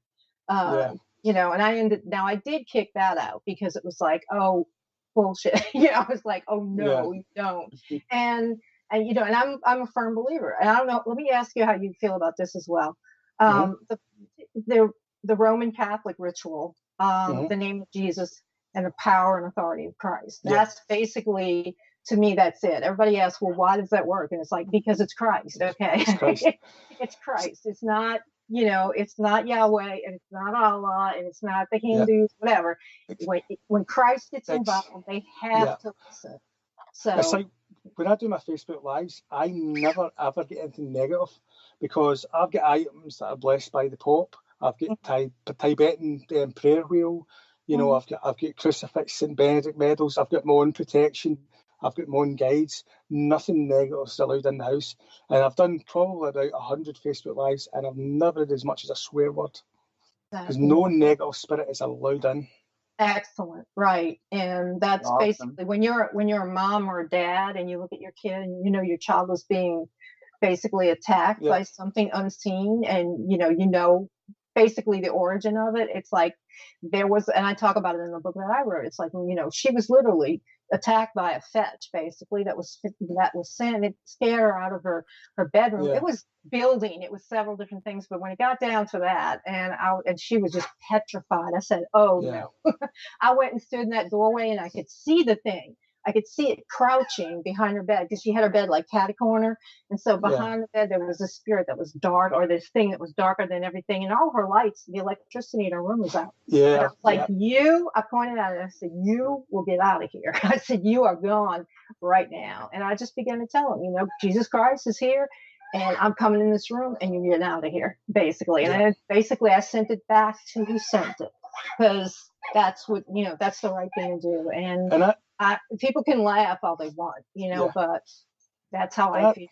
You know, and I did kick that out because it was like, oh, bullshit. I was like, oh no, you don't. And you know, and I'm a firm believer. And I don't know, let me ask you how you feel about this as well. The Roman Catholic ritual, the name of Jesus and the power and authority of Christ. That's basically, to me, that's it. Everybody asks, well, why does that work? And it's like, because it's Christ. Okay. It's Christ. It's Christ. It's not, you know, it's not Yahweh, and it's not Allah, and it's not the Hindus, whatever. When Christ gets involved, they have to listen. So it's like when I do my Facebook lives, I never ever get anything negative, because I've got items that are blessed by the Pope. I've got Tibetan prayer wheel. You know, I've got crucifix, St. Benedict medals. I've got my own protection. I've got my own guides. Nothing negative is allowed in the house. And I've done probably about 100 Facebook lives, and I've never had as much as a swear word, because no negative spirit is allowed in. Excellent, right? And that's basically when you're a mom or a dad, and you look at your kid, and you know your child is being basically attacked by something unseen, and you know basically the origin of it. It's like there was, and I talk about it in the book that I wrote. It's like, you know, she was literally attacked by a fetch, basically, that was sent. It scared her out of her bedroom. It was building. It was several different things, but when it got down to that, and she was just petrified. I said, oh no. I went and stood in that doorway, and I could see the thing. I could see it crouching behind her bed because she had her bed like catty corner. And so behind the bed, there was a spirit that was dark, or this thing that was darker than everything. And all her lights, the electricity in her room was out. Yeah. And I was like, I pointed at it. I said, you will get out of here. I said, you are gone right now. And I just began to tell him, Jesus Christ is here. And I'm coming in this room and you're getting out of here, basically. And I sent it back to who sent it, because that's what, that's the right thing to do. And people can laugh all they want, but that's how I feel.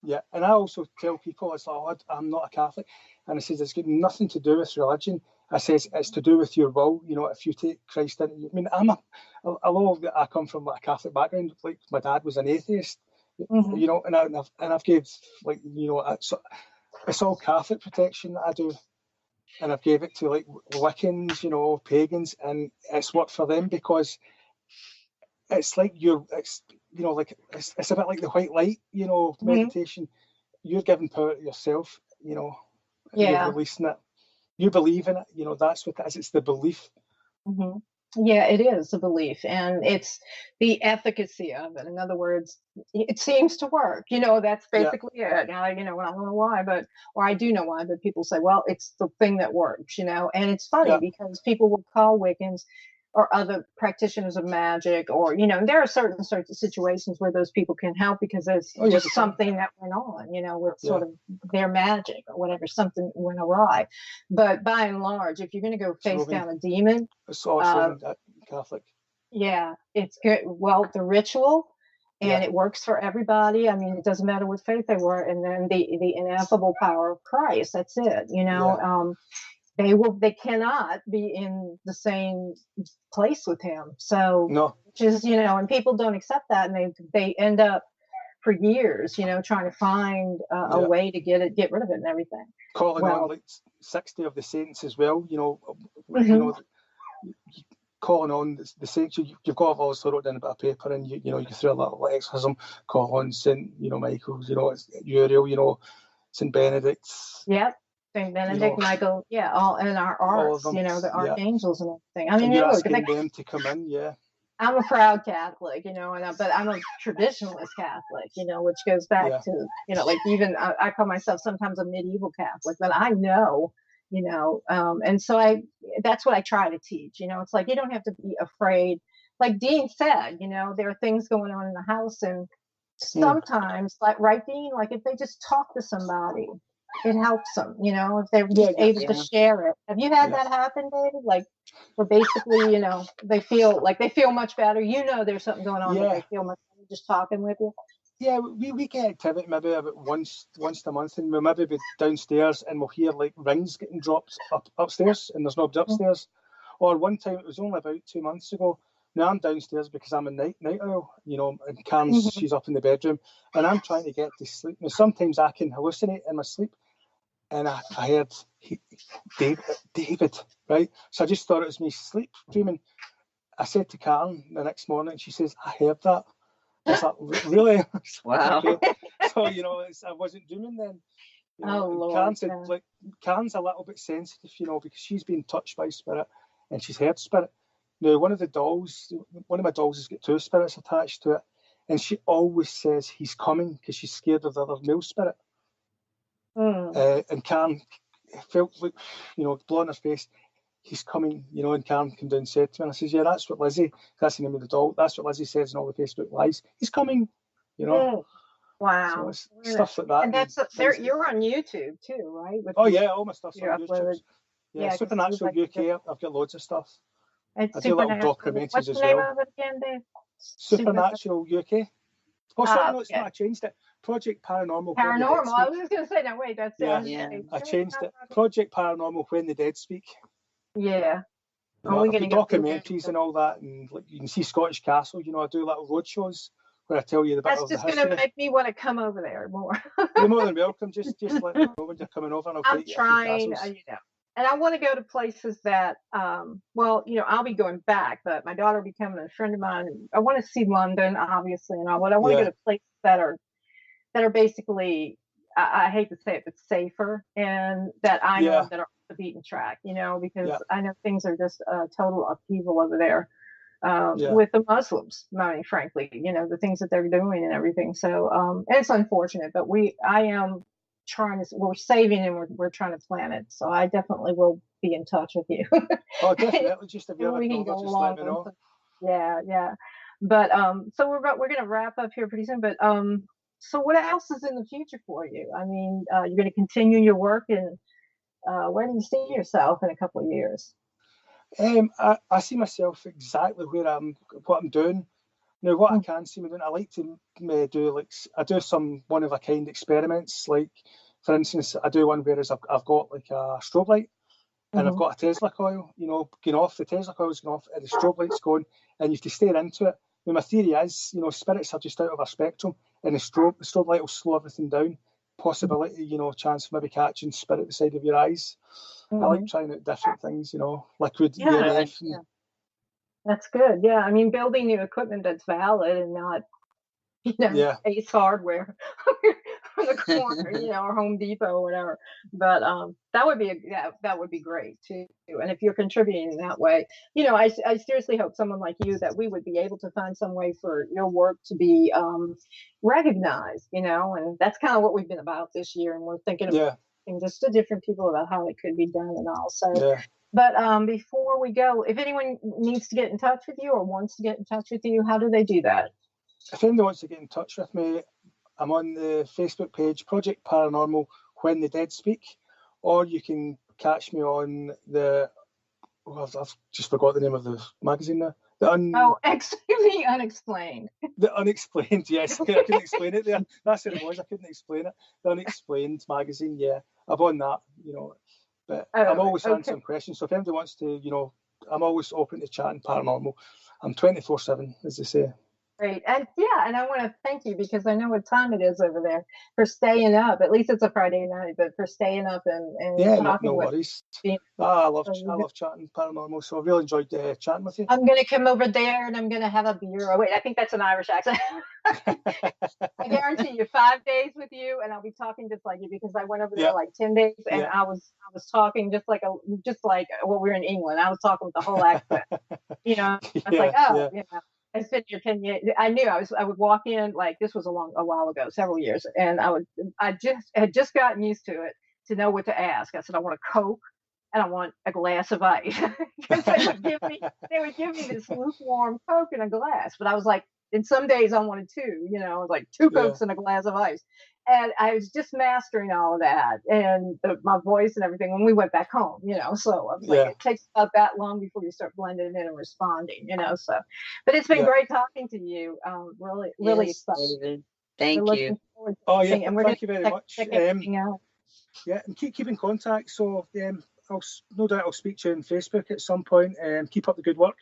Yeah. And I also tell people, it's like, I'm not a Catholic. And I says, it's got nothing to do with religion. I says, it's to do with your will. If you take Christ in, I mean, I come from like a Catholic background. Like my dad was an atheist. And I've gave it's all Catholic protection that I do, and I've gave it to like Wiccans, pagans, and it's worked for them because it's like it's a bit like the white light, meditation. You're giving power to yourself, you're releasing it. You believe in it, that's what it is. It's the belief. Mm-hmm. Yeah, it is a belief, and it's the efficacy of it. In other words, it seems to work. That's basically it. Now, I don't know why, or I do know why, but people say, well, it's the thing that works, and it's funny because people will call Wiccans or other practitioners of magic, or, there are certain situations where those people can help because there's just something that went on, with sort of their magic or whatever, something went awry. But by and large, if you're going to go face down a demon, it's also Catholic. Yeah, it's good. Well, the ritual, and it works for everybody. I mean, it doesn't matter what faith they were. And then the ineffable power of Christ. That's it. They cannot be in the same place with him. So, and people don't accept that, and they end up for years, trying to find a way to get rid of it and everything. Calling on like 60 of the saints as well, calling on the saints. You've got to also wrote down a bit of paper, and you throw a little exorcism, call on Saint Michael, Uriel, Saint Benedict. Yep. Saint Benedict, Michael, all and our arts, the archangels and everything. I mean, you're asking them to come in, I'm a proud Catholic, but I'm a traditionalist Catholic, which goes back to, like even I call myself sometimes a medieval Catholic, but I know, and so that's what I try to teach. It's like you don't have to be afraid. Like Dean said, there are things going on in the house, and sometimes, like Dean, like if they just talk to somebody, it helps them, if they're just able to share it. Have you had that happen, David? Like, where basically, they feel much better. There's something going on, but they feel much better just talking with you. Yeah, we get activity maybe about once a month, and we'll maybe be downstairs and we'll hear like rings getting dropped upstairs, and there's nobody upstairs. Or one time, it was only about 2 months ago. Now I'm downstairs because I'm a night owl, and Karen's she's up in the bedroom, and I'm trying to get to sleep. Now sometimes I can hallucinate in my sleep, and I heard David, right? So I just thought it was me sleep dreaming. I said to Karen the next morning, and she says, I heard that. I was like, really? Wow. Okay. So, I wasn't dreaming then. Lord. Karen said, like, Karen's a little bit sensitive, because she's been touched by spirit and she's heard spirit. Now, one of my dolls has got 2 spirits attached to it, and she always says he's coming because she's scared of the other male spirit. And Karen felt like, blow in her face, he's coming, and Karen came down and said to me, and I says, yeah, that's what Lizzie, that's the name of the doll, that's what Lizzie says in all the Facebook lives, he's coming, Wow. So it's stuff like that. And that's you're on YouTube too, right? All my stuff's on YouTube. Yeah, Supernatural UK, I've got loads of stuff. It's I do little documentaries What's as the name well. of it again, Dave? Supernatural UK. Oh, sorry, no, it's not. I changed it. Project Paranormal. Paranormal. I was just going to say, no, wait, that's I changed it. Project Paranormal When the Dead Speak. Yeah. I've got documentaries and all that, and like you can see Scottish Castle. I do little road shows where I tell you the bit of the history. That's just going to make me want to come over there more. You're more than welcome. Just let me know when you're coming over, and I'm trying. And I want to go to places that, I'll be going back, but my daughter will be coming, a friend of mine. I want to see London, obviously, and all, but I want to go to places that are basically, I hate to say it, but safer, and that I know that are off the beaten track, because I know things are just a total upheaval over there. with the Muslims, I mean, frankly, the things that they're doing and everything. So it's unfortunate, but I am trying to, we're saving and we're trying to plan it. So I definitely will be in touch with you. Oh, definitely. Just if you ever we can know, go just along. let me know. Yeah. But so we're going to wrap up here pretty soon. But so what else is in the future for you? I mean, you're going to continue your work, and where do you see yourself in a couple of years? I see myself exactly what I'm doing. Now, what I can see me doing, I like to do some one of a kind experiments. Like, for instance, I do one where I've got like a strobe light, and I've got a Tesla coil, going off. The Tesla coil's going off, and the strobe light's going, and you have to stare into it. Now, my theory is, spirits are just out of our spectrum, and the strobe light will slow everything down. Possibility, chance of maybe catching spirit at the side of your eyes. I like trying out different things, liquid EMF. Yeah. That's good. Yeah, I mean, building new equipment that's valid and not, Ace Hardware on the corner, or Home Depot or whatever. But that would be great too. And if you're contributing in that way, I seriously hope someone like you, that we would be able to find some way for your work to be recognized, and that's kind of what we've been about this year. And we're thinking of just to different people about how it could be done and all. So. But before we go, if anyone needs to get in touch with you or wants to get in touch with you, how do they do that? If anyone wants to get in touch with me, I'm on the Facebook page, Project Paranormal When the Dead Speak, or you can catch me on I've just forgot the name of the magazine now. The Unexplained. The Unexplained, yes. I couldn't explain it there. That's what it was. I couldn't explain it. The Unexplained magazine, yeah. I'm on that, But I'm always answering questions. So if anybody wants to, I'm always open to chatting paranormal. I'm 24/7, as they say. Great. And I want to thank you, because I know what time it is over there, for staying up. At least it's a Friday night, but for staying up and talking no worries. I love chatting paranormal, so I really enjoyed chatting with you. I'm going to come over there and I'm going to have a beer. Oh, wait, I think that's an Irish accent. I guarantee you 5 days with you, and I'll be talking just like you, because I went over there like 10 days, and I was talking just like well, we're in England. I was talking with the whole accent. I spent here 10 years. I knew I would walk in, like, this was a while ago, several years, and I had just gotten used to it, to know what to ask. I said, I want a Coke and I want a glass of ice. Because they would give me this lukewarm Coke in a glass, but I was like, and some days I wanted two, I was like 2 Cokes and a glass of ice. And I was just mastering all of that, and my voice and everything when we went back home, so I was like, it takes about that long before you start blending in and responding, so. But it's been great talking to you. Really, really excited. Thank you. And thank you very much. And keep in contact. So no doubt I'll speak to you on Facebook at some point. Keep up the good work.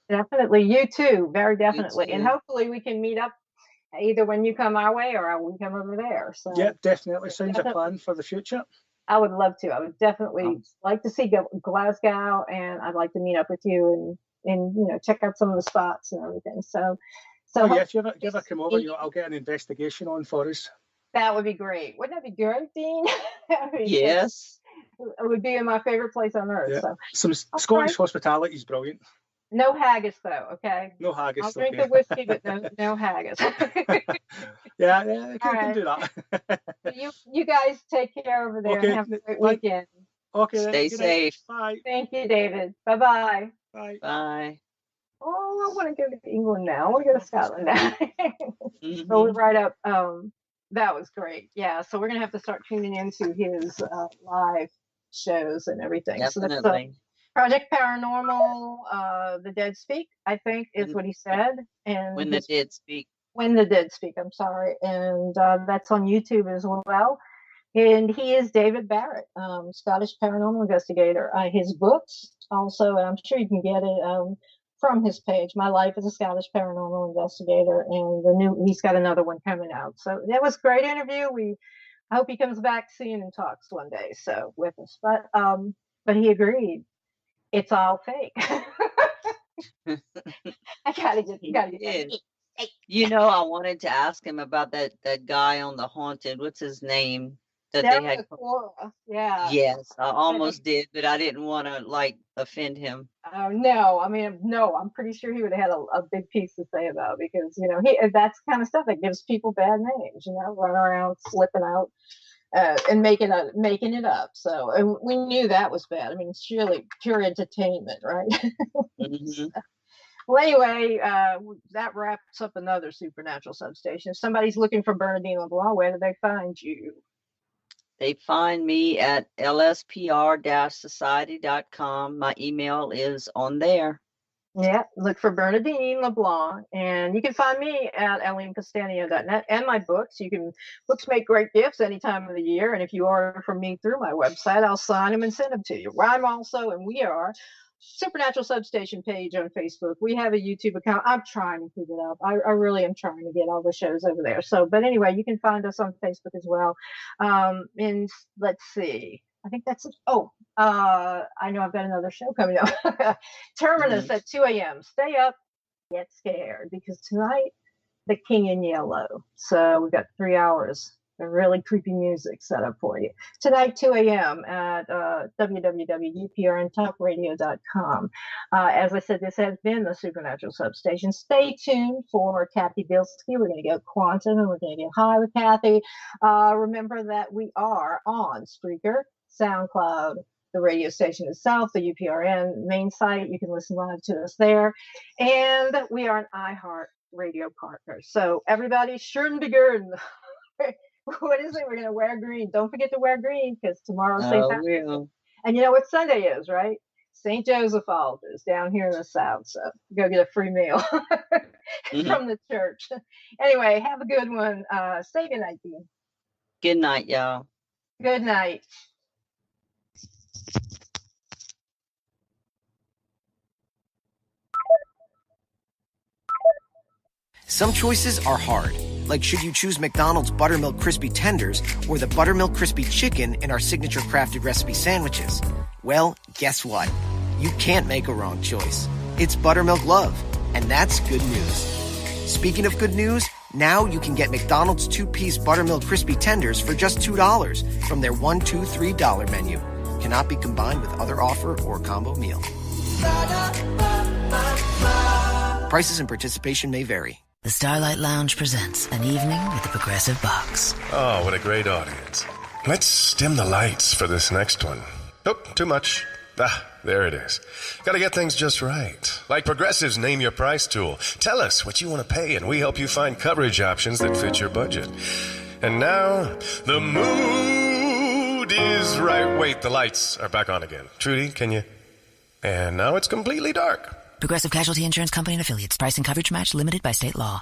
Definitely. You too. Very definitely. And hopefully we can meet up either when you come our way or we come over there. So yeah, definitely. Sounds a plan for the future. I would love to. I would definitely like to see Glasgow, and I'd like to meet up with you and check out some of the spots and everything. So if you ever come over, I'll get an investigation on for us. That would be great. Wouldn't that be great, Dean? Yes. It would be in my favorite place on earth. Yeah. So some Scottish hospitality is brilliant. No haggis, though. Okay. No haggis. I'll drink the whiskey, but no haggis. I can do that. You guys take care over there and have a great weekend. Okay. Stay safe. Bye. Thank you, David. Bye-bye. Bye. Bye. Oh, I want to go to England now. I want to go to Scotland now. So we're right up. That was great. Yeah. So we're gonna have to start tuning into his live shows and everything. Definitely. So that's Project Paranormal, The Dead Speak, I think is what he said. And When the Dead Speak. When the Dead Speak, I'm sorry. And that's on YouTube as well. And he is David Barrett, Scottish paranormal investigator. His books also, and I'm sure you can get it from his page, My Life as a Scottish Paranormal Investigator, and he's got another one coming out. So that was a great interview. I hope he comes back soon and talks one day with us. But he agreed. It's all fake. I gotta get. I wanted to ask him about that guy on the Haunted. What's his name? that That they had. was Cora. Yeah. Yes, I almost did, but I didn't want to like offend him. Oh no, I mean, no, I'm pretty sure he would have had a big piece to say about it because, that's kind of stuff that gives people bad names, running around slipping out and making it up. So, and we knew that was bad. I mean, it's really pure entertainment, right? Mhm. Well, anyway, that wraps up another supernatural substation. If somebody's looking for Bernadine LeBlanc, where do they find you? They find me at lspr-society.com. My email is on there. Yeah, look for Bernadine LeBlanc, and you can find me at ElleenPastanio.net and my books. Books make great gifts any time of the year, and if you order from me through my website, I'll sign them and send them to you. We are Supernatural Substation page on Facebook. We have a YouTube account. I'm trying to keep it up. I really am trying to get all the shows over there. So, but anyway, you can find us on Facebook as well. And let's see. I think that's it. Oh, I know I've got another show coming up. Terminus at 2 a.m. Stay up, get scared, because tonight, the King in Yellow. So we've got 3 hours of really creepy music set up for you. Tonight, 2 a.m. at www.uprntalkradio.com. As I said, this has been the Supernatural Substation. Stay tuned for Kathy Bilski. We're going to go quantum, and we're going to get high with Kathy. Remember that we are on Spreaker, SoundCloud, the radio station itself, the UPRN main site. You can listen live to us there. And we are an iHeart radio partner. So everybody, schön begern. What is it? We're going to wear green. Don't forget to wear green because tomorrow's St. Patrick's Day. And you know what Sunday is, right? St. Joseph Altars down here in the South. So go get a free meal from the church. Anyway, have a good one. Say good night, Dean. Good night, y'all. Good night. Some choices are hard, like should you choose McDonald's Buttermilk Crispy Tenders or the Buttermilk Crispy Chicken in our signature crafted recipe sandwiches? Well, guess what? You can't make a wrong choice. It's Buttermilk Love, and that's good news. Speaking of good news, now you can get McDonald's 2-piece Buttermilk Crispy Tenders for just $2 from their $1, $2, $3 menu. Cannot be combined with other offer or combo meal. Prices and participation may vary. The Starlight Lounge presents An Evening with the Progressive Box. Oh, what a great audience. Let's dim the lights for this next one. Oh, too much. There it is. Gotta get things just right. Like Progressive's Name Your Price tool. Tell us what you want to pay, and we help you find coverage options that fit your budget. And now, the mood is right. Wait, the lights are back on again. Trudy, can you? And now it's completely dark. Progressive Casualty Insurance Company and Affiliates. Price and coverage match limited by state law.